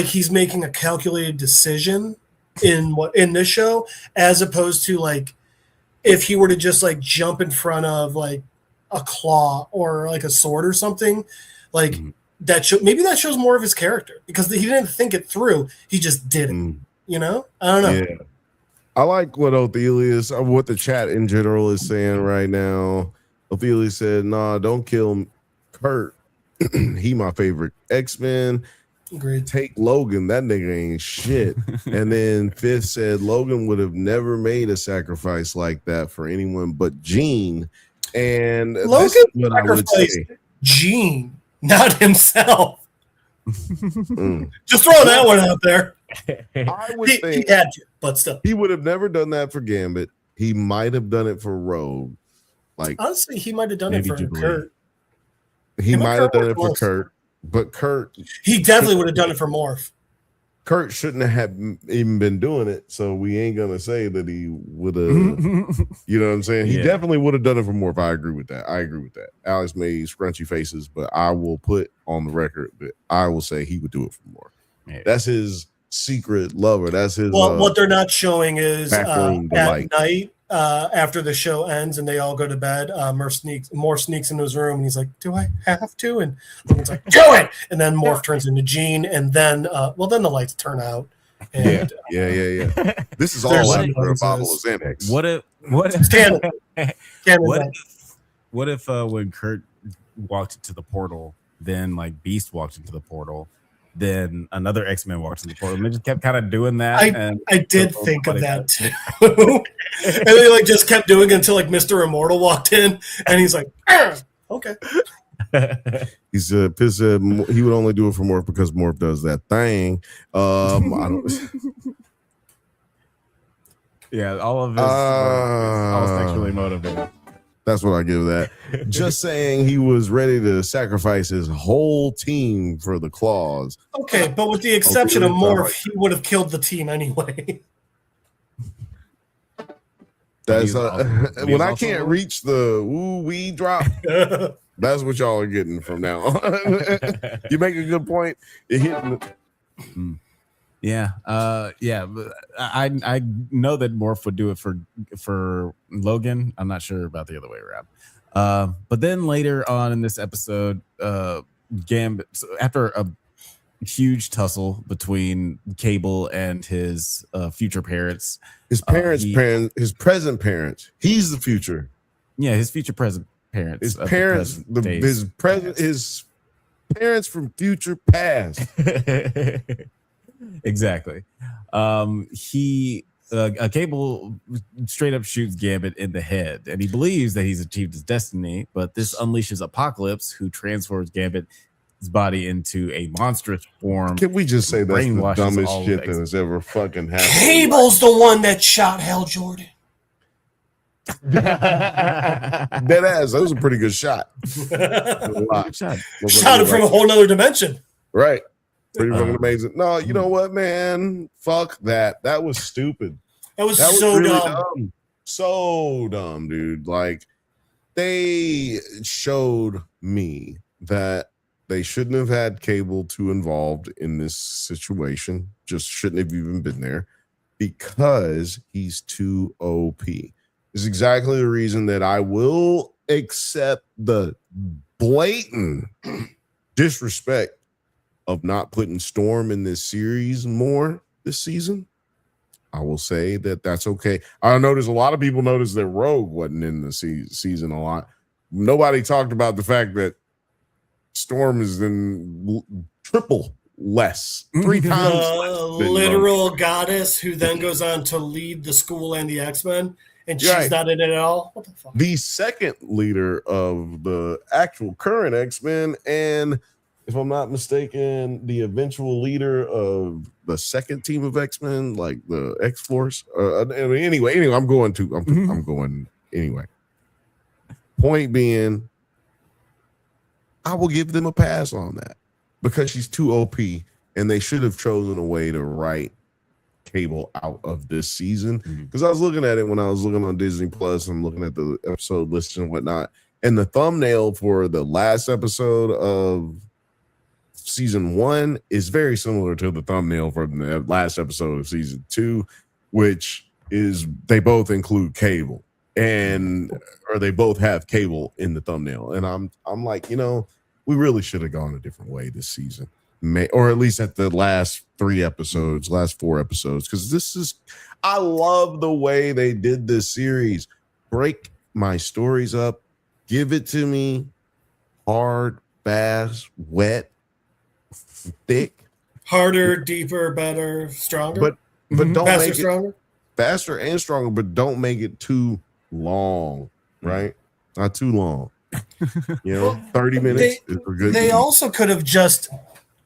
he's making a calculated decision in this show, as opposed to if he were to just jump in front of a claw or a sword or something, that shows more of his character because he didn't think it through. He just did it. I don't know. Yeah. I like what what the chat in general is saying right now. Othelius said, nah, don't kill Kurt. He my favorite X-Men. Agreed. Take Logan, that nigga ain't shit. And then Fifth said Logan would have never made a sacrifice like that for anyone but Gene. And Logan this is what I would sacrificed say. Gene, not himself. Mm. Just throw that one out there. I would He think had to, but still. he would have never done that for Gambit. He might have done it for Rogue. Like, Honestly, he might have done it Maybe for Jubilee. Kurt. he Him and might have Kurt done were it for close. Kurt, but Kurt He definitely would have done it for Morph. Kurt shouldn't have even been doing it, so we ain't gonna say that he would have. You know what I'm saying? He Yeah. definitely would have done it for Morph. I agree with that. Alex made scrunchy faces, but I will put on the record that I will say he would do it for Morph. Yeah. That's his secret lover. That's his. Well, what they're not showing is backroom at delight. night, after the show ends and they all go to bed, Morph sneaks into his room and he's like, "Do I have to?" And Logan's like, "Do it!" And then Morph turns into Gene, and then then the lights turn out. And, Yeah. This is There's all some after a bottle of noises. Xanax. What if It's canon. what if when Kurt walked into the portal, then like Beast walked into the portal, then another X-Men walked into the portal, and they just kept kind of doing that. I did think of that too. And they like just kept doing it until like Mr. Immortal walked in and he's like, okay. He said, Piss said he would only do it for Morph because Morph does that thing. I don't. Yeah, all of his all sexually motivated. That's what I give that. Just saying he was ready to sacrifice his whole team for the claws. Okay, but with the exception of Morph, he would have killed the team anyway. That's when I also- can't reach the ooh wee drop. That's what y'all are getting from now on. You make a good point. It hitting. Yeah, but I know that Morph would do it for Logan. I'm not sure about the other way around. But then later on in this episode, Gambit, after a huge tussle between Cable and his future parents, his present parents. He's the future. Yeah, his future present parents. His of the parents, present days. his parents from future past. Exactly. Cable straight up shoots Gambit in the head, and he believes that he's achieved his destiny, but this unleashes Apocalypse, who transforms Gambit's body into a monstrous form. Can we just say that's the brainwashes dumbest all shit of that has ever fucking happened? Cable's the one that shot Hal Jordan. Dead ass. That was a pretty good shot. Shot him from a whole nother dimension. Right. Pretty fucking amazing. No, you know what, man? Fuck that. That was stupid. That was so really dumb. So dumb, dude. Like, they showed me that they shouldn't have had Cable too involved in this situation. Just shouldn't have even been there because he's too OP. Is exactly the reason that I will accept the blatant disrespect of not putting Storm in this series more this season. I will say that that's okay. I know there's a lot of people noticed that Rogue wasn't in the season a lot. Nobody talked about the fact that Storm is in triple less, 3 times less than literal Rogue. goddess who then goes on to lead the school and the X-Men, and she's Right. not in it at all. What the fuck? The second leader of the actual current X-Men, and if I'm not mistaken, the eventual leader of the second team of X-Men, like the X-Force. Anyway, I'm going anyway. Point being, I will give them a pass on that because she's too OP, and they should have chosen a way to write Cable out of this season. Because I was looking at it when I was looking on Disney Plus. I'm looking at the episode list and whatnot, and the thumbnail for the last episode of season 1 is very similar to the thumbnail for the last episode of season 2, which is they both include Cable, or they both have Cable in the thumbnail. And I'm like, we really should have gone a different way this season, or at least at the last 4 episodes, because I love the way they did this series. Break my stories up, give it to me hard, fast, wet, thick, Harder, deeper, better, stronger. But don't faster, make it stronger. faster and stronger, but don't make it too long, right? Not too long. 30 minutes is a good. They also could have just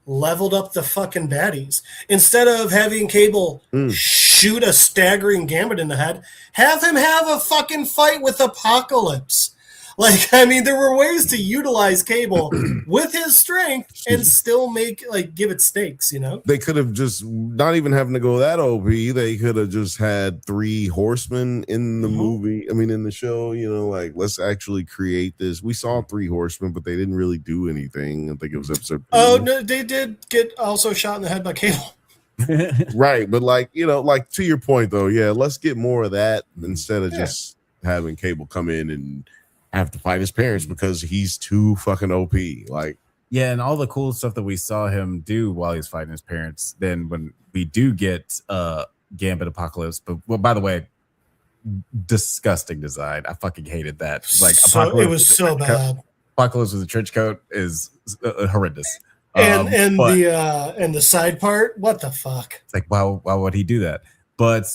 leveled up the fucking baddies. Instead of having Cable shoot a staggering Gambit in the head, have him have a fucking fight with Apocalypse. Like, I mean, there were ways to utilize Cable with his strength and still give it stakes, They could have just not even having to go that OP. They could have just had 3 horsemen in the movie. I mean, in the show, let's actually create this. We saw 3 horsemen, but they didn't really do anything. I think it was episode 3. Oh, no, they did get also shot in the head by Cable. Right. But to your point though, yeah, let's get more of that instead of just having Cable come in and have to fight his parents because he's too fucking OP. Yeah, and all the cool stuff that we saw him do while he's fighting his parents. Then when we do get Gambit Apocalypse, but by the way, disgusting design. I fucking hated that. It was so bad. Apocalypse with a trench coat is horrendous. And the side part, what the fuck? It's like why would he do that? But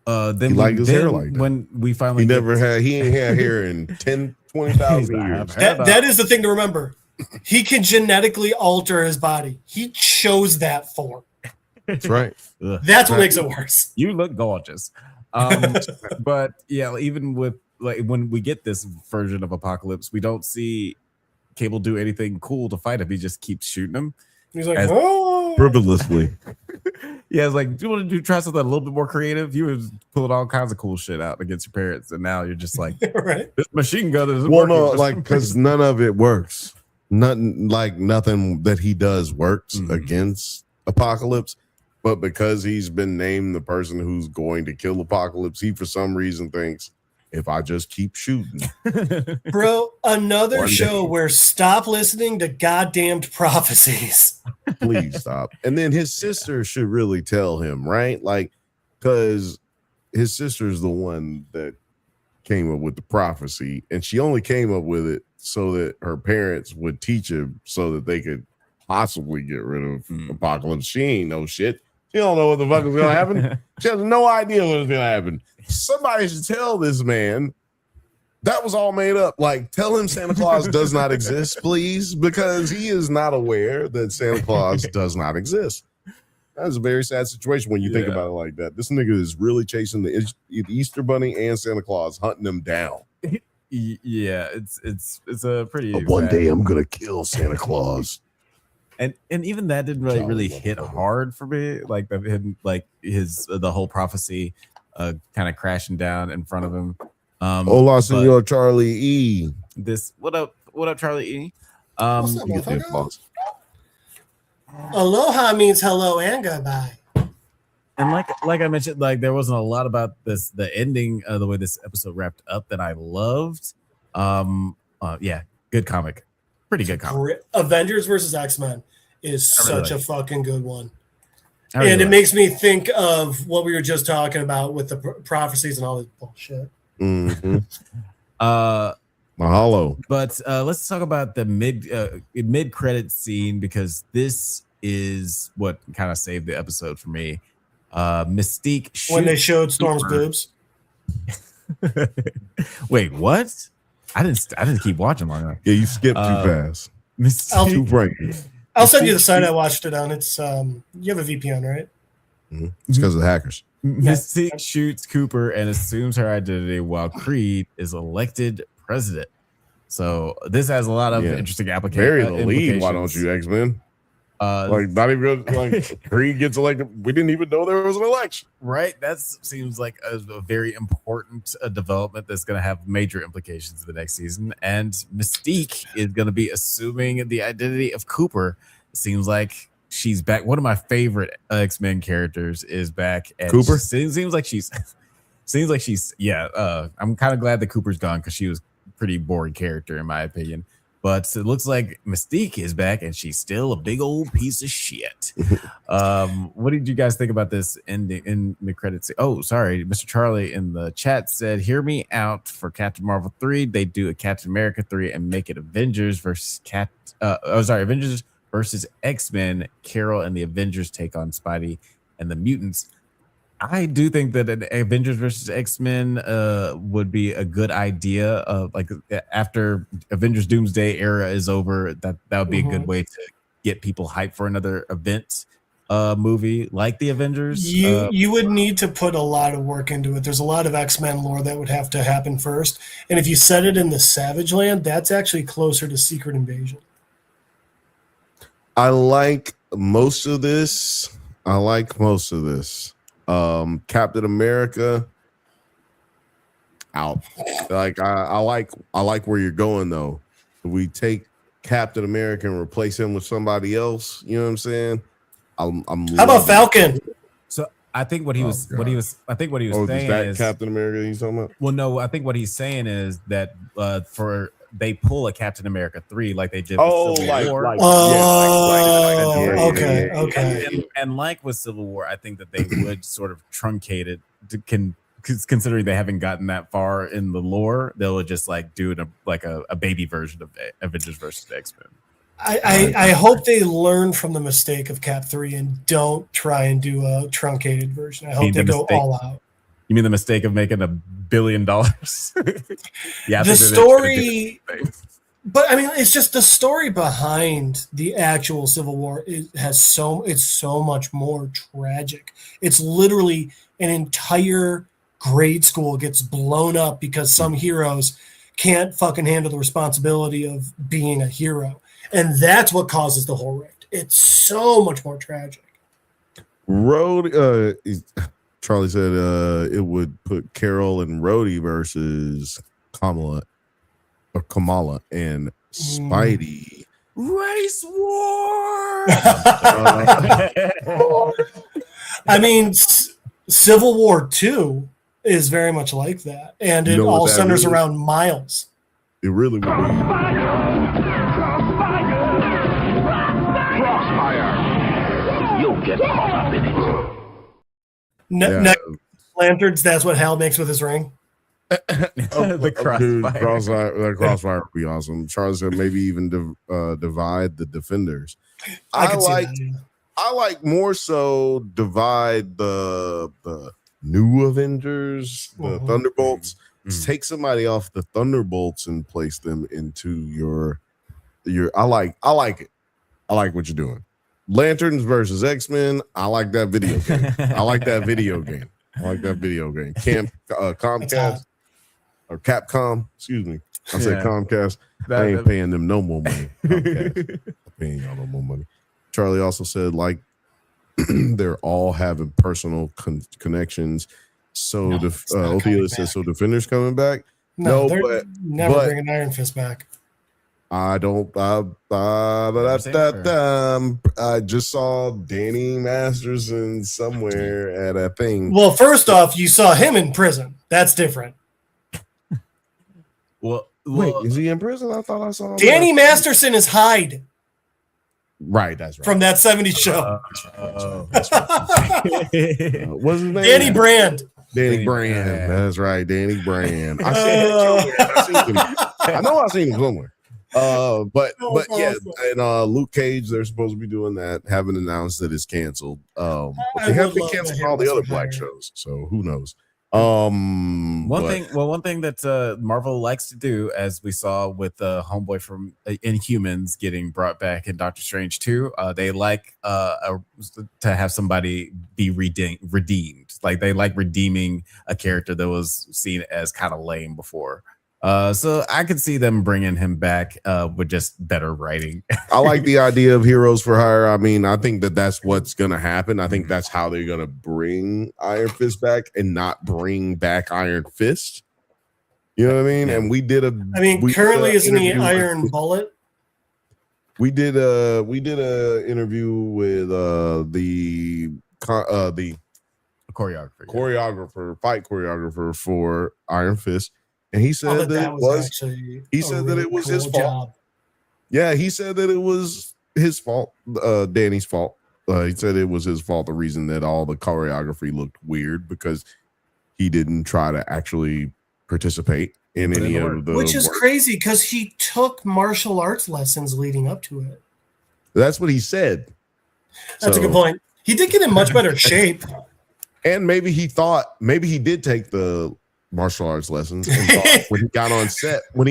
then he liked his hair like that. When we finally he ain't had hair in 20,000 years. That is the thing to remember. He can genetically alter his body. He chose that form. That's right. That's what makes it worse. You look gorgeous. But yeah, even with when we get this version of Apocalypse, we don't see Cable do anything cool to fight him. He just keeps shooting him. He's like, oh, frivolously. Yeah, it's like, do you want to try something a little bit more creative? You were pulling all kinds of cool shit out against your parents, and now you're just like, right. This machine gun is because none of it works. Nothing that he does works against Apocalypse, but because he's been named the person who's going to kill Apocalypse, he for some reason thinks if I just keep shooting. Bro, another show where stop listening to goddamned prophecies. Please stop. And then his sister should really tell him, right? Because his sister's the one that came up with the prophecy, and she only came up with it so that her parents would teach him so that they could possibly get rid of Apocalypse. She ain't know shit. She don't know what the fuck is going to happen. She has no idea what is going to happen. Somebody should tell this man that was all made up. Tell him Santa Claus does not exist, please, because he is not aware that Santa Claus does not exist. That's a very sad situation when you think about it like that. This nigga is really chasing the Easter Bunny and Santa Claus, hunting them down. Yeah, it's a pretty. One day I'm gonna kill Santa Claus. And even that didn't really hit hard for me. The whole prophecy kind of crashing down in front of him. Hola, Senor Charlie E. What up, Charlie E? What's up, motherfucker? Aloha means hello and goodbye. And like I mentioned, there wasn't a lot about the ending of the way this episode wrapped up that I loved. Yeah, good comic. Pretty good comic. Avengers versus X-Men is such a fucking good one. And it makes me think of what we were just talking about with the prophecies and all this bullshit. Mm-hmm. Mahalo. But let's talk about the mid credit scene, because this is what kind of saved the episode for me. Mystique when they showed Storm's boobs. Wait, what? I didn't keep watching long enough. Yeah, you skipped too fast. I'll send you the site I watched it on. It's you have a VPN, right? Mm-hmm. It's because of the hackers. Mystique shoots Cooper and assumes her identity while Creed is elected president. So this has a lot of interesting applications. Bury the lead, why don't you, X-Men? Not even Creed gets elected. We didn't even know there was an election. Right. That seems like a very important development that's going to have major implications in the next season. And Mystique is going to be assuming the identity of Cooper. It seems like she's back. One of my favorite X-Men characters is back. And Cooper? Seems like she's. I'm kind of glad that Cooper's gone, because she was a pretty boring character in my opinion. But it looks like Mystique is back, and she's still a big old piece of shit. What did you guys think about this ending in the credits? Oh, sorry. Mr. Charlie in the chat said, hear me out for Captain Marvel 3. They do a Captain America 3 and make it Avengers versus Avengers versus X-Men, Carol and the Avengers take on Spidey and the mutants. I do think that an Avengers versus X-Men would be a good idea. Like after Avengers Doomsday era is over, that would be a good way to get people hyped for another event movie like the Avengers. You would need to put a lot of work into it. There's a lot of X-Men lore that would have to happen first. And if you set it in the Savage Land, that's actually closer to Secret Invasion. I like most of this. Captain America out. Like I like where you're going though. We take Captain America and replace him with somebody else. You know what I'm saying? I'm How about Falcon? So I think what he was saying is that is Captain America he's talking about? Well, no, I think what he's saying is that they pull a Captain America 3 like they did with Civil War. Okay. And like with Civil War, I think that they would sort of truncate it considering they haven't gotten that far in the lore. They'll just like do a baby version of Avengers versus X-Men. I hope they learn from the mistake of Cap 3 and don't try and do a truncated version. I hope they go all out. You mean the mistake of making $1 billion? Yeah, the story, but I mean, it's just the story behind the actual Civil War. It's so much more tragic. It's literally an entire grade school gets blown up because some heroes can't fucking handle the responsibility of being a hero. And that's what causes the whole rift. It's so much more tragic. Charlie said it would put Carol and Rhodey versus Kamala and Spidey. Race war. I mean, Civil War 2 is very much like that. And it all centers around Miles. It really would be. You'll get caught up in it. Lanterns, that's what Hal makes with his ring. The crossfire would be awesome. Charles said maybe even divide the Defenders. I like more so divide the new Avengers, the Thunderbolts. Take somebody off the Thunderbolts and place them into your. I like it. I like what you're doing. Lanterns versus X-Men. I like that video game. Comcast or Capcom. Excuse me. I said Comcast. I ain't paying them no more money. I'm paying y'all no more money. Charlie also said like they're all having personal connections. So Ophelia says so Defenders coming back. No, they're never bringing Iron Fist back. I don't. I just saw Danny Masterson somewhere at a thing. Well, first off, you saw him in prison. That's different. Well, wait, is he in prison? I thought I saw him. Danny Masterson is Hyde. Right, that's right. From that 70s show. That's right. What's his name? Danny Brand. Danny Brand. That's right, Danny Brand. I seen him. I know I've seen him somewhere. But yeah, and Luke Cage, they're supposed to be doing that. Haven't announced that it's canceled. But they have been canceling all the other Black shows, so who knows? One thing that Marvel likes to do, as we saw with Homeboy from Inhumans getting brought back in Doctor Strange 2, they like to have somebody be redeemed. Like they like redeeming a character that was seen as kind of lame before. So I could see them bringing him back with just better writing. I like the idea of heroes for hire. I mean, I think that's what's going to happen. I think that's how they're going to bring Iron Fist back and not bring back Iron Fist. You know what I mean? And we did currently isn't he Iron Bullet? We did a interview with the choreographer, fight choreographer for Iron Fist. And he said that it was his fault. Yeah, he said that it was his fault, Danny's fault. He said it was his fault, the reason that all the choreography looked weird because he didn't try to actually participate in any of the Which is crazy because he took martial arts lessons leading up to it. That's what he said. That's a good point. He did get in much better shape. And maybe he did take the martial arts lessons and thought when he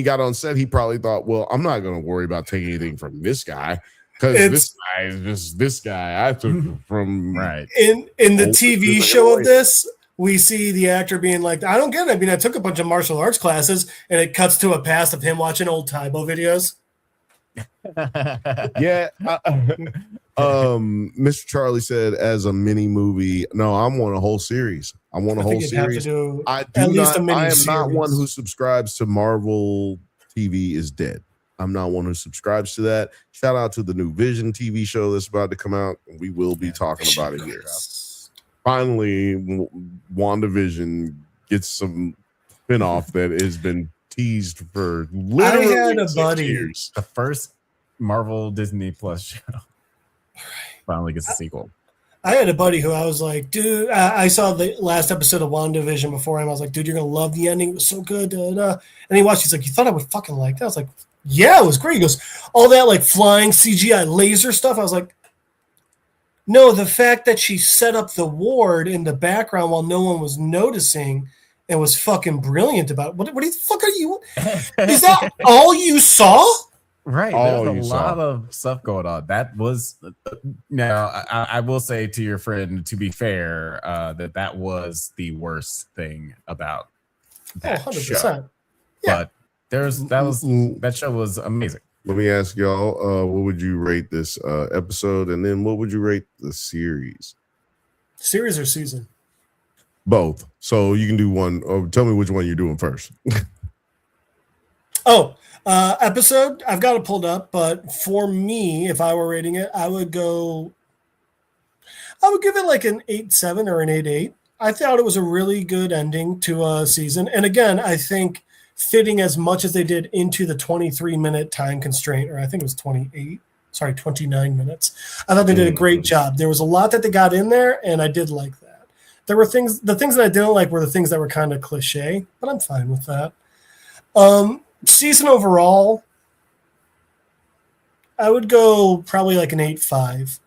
got on set, he probably thought, well, I'm not going to worry about taking anything from this guy because this guy is just this guy. I took from in the TV show of this. We see the actor being like, I don't get it. I mean, I took a bunch of martial arts classes, and it cuts to a past of him watching old Tybo videos. Yeah. Mr. Charlie said as a mini movie. No, I want a whole series. I want a whole series. I am not one who subscribes to Marvel TV is dead. I'm not one who subscribes to that. Shout out to the new Vision TV show that's about to come out. We will be talking about it here. Finally, WandaVision gets some spinoff that has been teased for literally I had a 6 buddy. years. The first Marvel Disney Plus show finally gets a sequel. I had a buddy who I was like, dude, I saw the last episode of WandaVision before him. I was like, dude, you're going to love the ending. It was so good. Da, da, da. And he watched. He's like, you thought I would fucking like that? I was like, yeah, it was great. He goes, all that like flying CGI laser stuff. I was like, no, the fact that she set up the ward in the background while no one was noticing and was fucking brilliant about it. What the fuck are you? Is that all you saw? Right. There's a lot of stuff going on. That was now I will say to your friend, to be fair, that was the worst thing about that 100%. show. Yeah. But that show was amazing. Let me ask y'all, what would you rate this episode? And then what would you rate the series? Series or season? Both. So you can do one. Or tell me which one you're doing first. Episode, I've got it pulled up, but for me, if I were rating it, I would give it like an 8.7 or an 8.8. I thought it was a really good ending to a season. And again, I think fitting as much as they did into the 23-minute time constraint, or I think it was 29 minutes. I thought they did a great job. There was a lot that they got in there, and I did like that. The things that I didn't like were the things that were kind of cliche, but I'm fine with that. Season overall, I would go probably like an 8.5.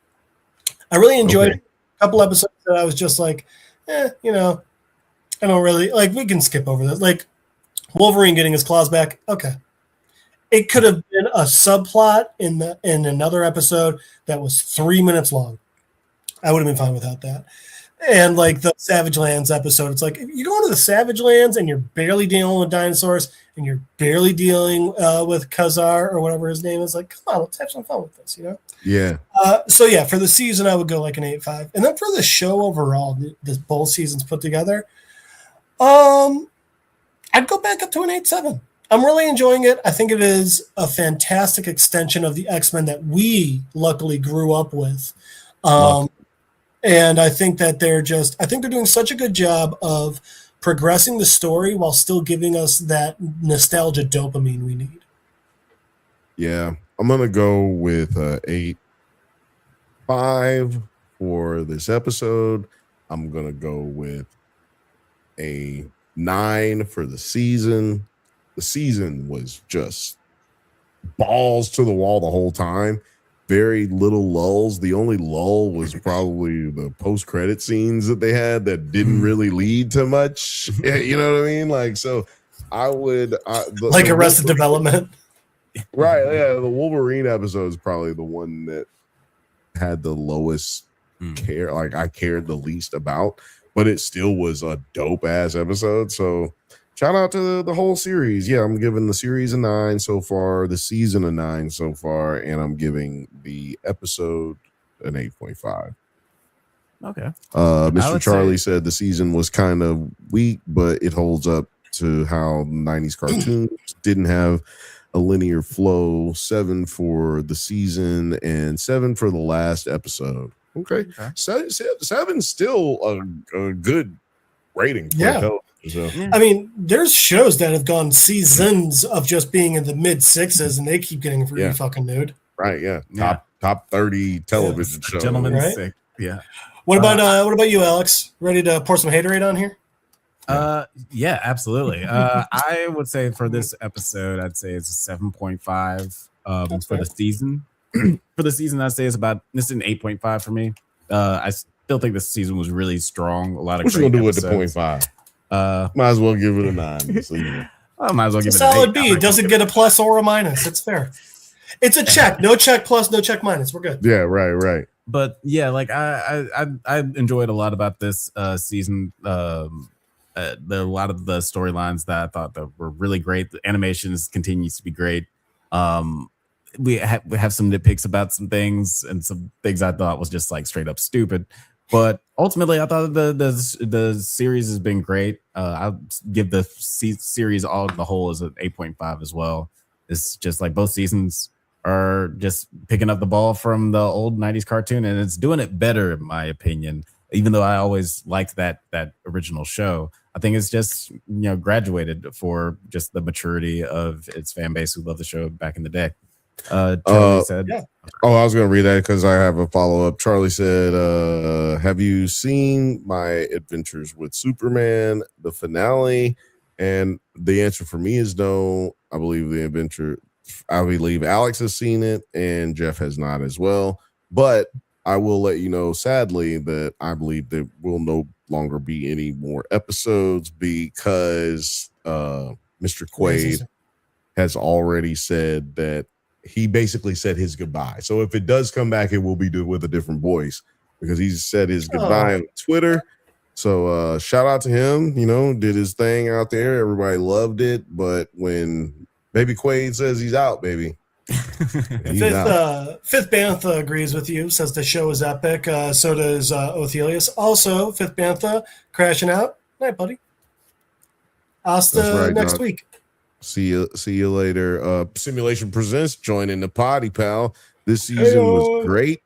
I really enjoyed a couple episodes that I was just like, I don't really like. We can skip over this. Like Wolverine getting his claws back. Okay, it could have been a subplot in another episode that was 3 minutes long. I would have been fine without that. And like the Savage Lands episode, it's like if you go into the Savage Lands and you're barely dealing with dinosaurs and you're barely dealing with Khazar or whatever his name is, like, come on, let's have some fun with this, Yeah. So yeah, for the season, I would go like an 8.5, and then for the show overall, the both seasons put together, I'd go back up to an 8.7. I'm really enjoying it. I think it is a fantastic extension of the X-Men that we luckily grew up with. And I think that they're doing such a good job of progressing the story while still giving us that nostalgia dopamine we need. Yeah, I'm going to go with 8.5 for this episode. I'm going to go with a 9 for the season. The season was just balls to the wall the whole time. Very little lulls. The only lull was probably the post-credit scenes that they had that didn't really lead to much. You know what I mean? Like, so I would... like Arrested Development. Right, yeah. The Wolverine episode is probably the one that had the lowest care. Like, I cared the least about, but it still was a dope-ass episode. So... shout out to the whole series. Yeah, I'm giving the series a 9 so far, the season a 9 so far, and I'm giving the episode an 8.5. Okay. Mr. Charlie said the season was kind of weak, but it holds up to how 90s cartoons didn't have a linear flow. 7 for the season and 7 for the last episode. Okay. 7's still a good rating for television. So. I mean, there's shows that have gone seasons of just being in the mid 6s, and they keep getting really fucking nude. Right? Yeah. Top 30 television shows. Gentlemen, Right? sick. Yeah. What about you, Alex? Ready to pour some haterade on here? Yeah, absolutely. I would say for this episode, I'd say it's a 7.5 for the season. for the season, I say this is an 8.5 for me. I still think this season was really strong. A lot of What you great gonna do with episodes. the 0.5? Might as well give it a 9 this season. I might as well give It's it a solid an 8. B. It doesn't get a plus or a minus. It's fair. It's a check. No check plus, no check minus. We're good. Yeah, right. But yeah, like I enjoyed a lot about this season. There are a lot of the storylines that I thought that were really great. The animations continues to be great. We have some nitpicks about some things, and some things I thought was just like straight up stupid. But ultimately, I thought the series has been great. I'll give the series all the whole as an 8.5 as well. It's just like both seasons are just picking up the ball from the old 90s cartoon, and it's doing it better, in my opinion. Even though I always liked that original show, I think it's just graduated for just the maturity of its fan base who loved the show back in the day. Charlie said, yeah. Oh, I was going to read that because I have a follow-up. Charlie said, have you seen My Adventures with Superman, the finale? And the answer for me is no. I believe Alex has seen it and Jeff has not as well. But I will let you know, sadly, that I believe there will no longer be any more episodes because Mr. Quaid has already said that he basically said his goodbye. So if it does come back, it will be with a different voice because he said his goodbye on Twitter. So shout out to him, did his thing out there. Everybody loved it. But when Baby Quaid says he's out, baby. Fifth Bantha agrees with you, says the show is epic. So does Othelius. Also, Fifth Bantha crashing out. Night, buddy. Hasta next week. See you later. Simulation Presents joining the potty, pal. This season was great.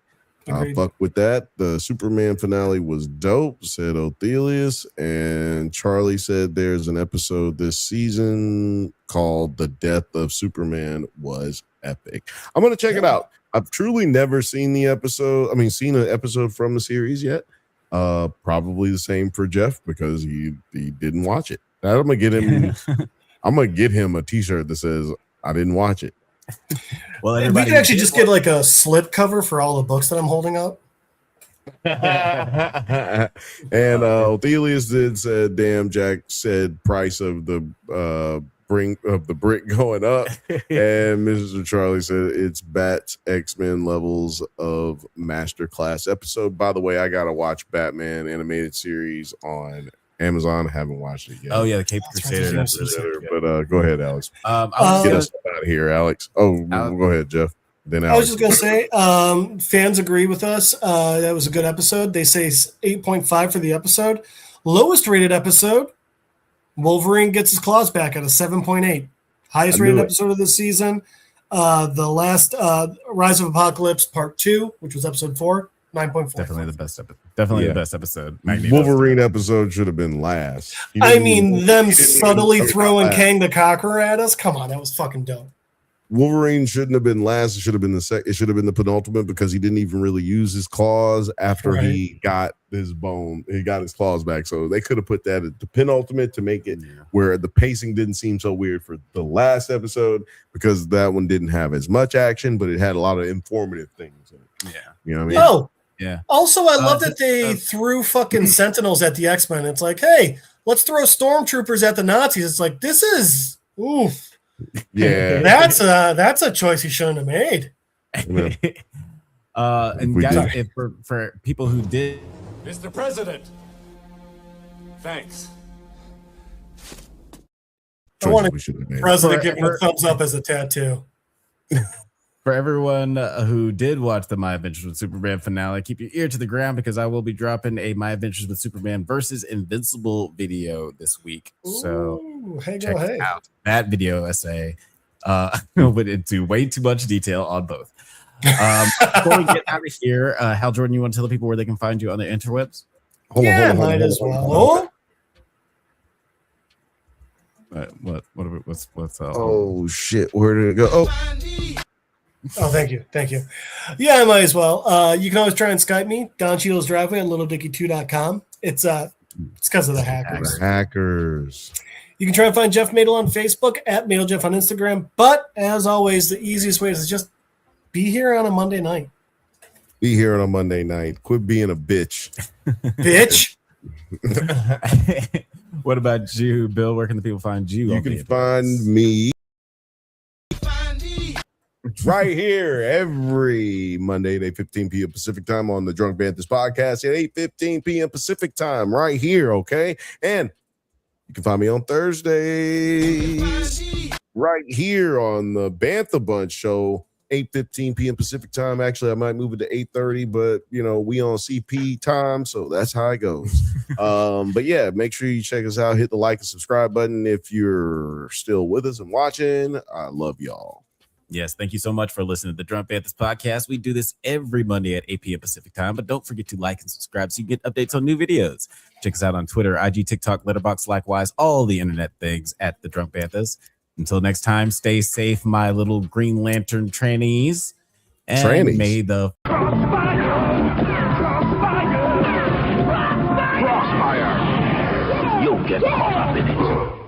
I fuck with that. The Superman finale was dope, said Othelius. And Charlie said there's an episode this season called The Death of Superman was epic. I'm going to check it out. I've truly never seen the episode. Seen an episode from the series yet. Probably the same for Jeff because he didn't watch it. I'm going to get him. I'm going to get him a t-shirt that says, I didn't watch it. Well, we can actually just get like a slip cover for all the books that I'm holding up. And Othelius said, damn, Jack said price of the brick going up. And Mr. Charlie said it's Bat's X-Men levels of masterclass episode. By the way, I got to watch Batman animated series on Amazon. I haven't watched it yet. Oh yeah, the Cape Crusader. That's but go ahead, Alex. Get us out of here, Alex. Go ahead, Jeff. Then Alex. I was just gonna say, fans agree with us. That was a good episode. They say 8.5 for the episode. Lowest rated episode, Wolverine gets his claws back at a 7.8. Highest rated episode of the season, the last Rise of Apocalypse Part 2, which was episode 4. 9.4. Definitely the best episode. The best episode. Wolverine episode should have been last. Them subtly throwing Kang the Conqueror at us. Come on, that was fucking dope. Wolverine shouldn't have been last. It should have been it should have been the penultimate because he didn't even really use his claws after he got his bone. He got his claws back. So they could have put that at the penultimate to make it where the pacing didn't seem so weird for the last episode because that one didn't have as much action, but it had a lot of informative things in it. Yeah. You know what I mean? Oh, yeah. Also, I love that they threw fucking Sentinels at the X-Men. It's like, hey, let's throw stormtroopers at the Nazis. It's like, this is oof. Yeah. That's a choice he shouldn't have made. And guys, if for people who did, Mr. President, thanks. I want a president give me a thumbs up as a tattoo. For everyone who did watch the My Adventures with Superman finale, keep your ear to the ground because I will be dropping a My Adventures with Superman versus Invincible video this week. So check out that video essay. Went into way too much detail on both. Before we get out of here, Hal Jordan, you want to tell the people where they can find you on the interwebs? Hold on. What's oh shit, where did it go? Oh, thank you. Yeah, I might as well. You can always try and Skype me, Don Cheadle's driveway at littledickie2.com. It's because of the hackers. You can try and find Jeff Madil on Facebook, at MadilJeff on Instagram. But as always, the easiest way is just Be here on a Monday night. Be here on a Monday night. Quit being a bitch. Bitch. What about you, Bill? Where can the people find you? You can find me right here every Monday at 8:15 p.m. Pacific time on the Drunk Banthas podcast at 8:15 p.m. Pacific time right here, okay? And you can find me on Thursdays right here on the Bantha Bunch show, 8:15 p.m. Pacific time. Actually, I might move it to 8:30, but you know, we on CP time, so that's how it goes. But yeah, make sure you check us out. Hit the like and subscribe button if you're still with us and watching. I love y'all. Yes, thank you so much for listening to the Drunk Banthas podcast. We do this every Monday at 8 p.m. Pacific time, but don't forget to like and subscribe so you get updates on new videos. Check us out on Twitter, IG, TikTok, Letterboxd, likewise, all the internet things at the Drunk Banthas. Until next time, stay safe, my little Green Lantern trannies. And may the Crossfire! You'll get caught up in it.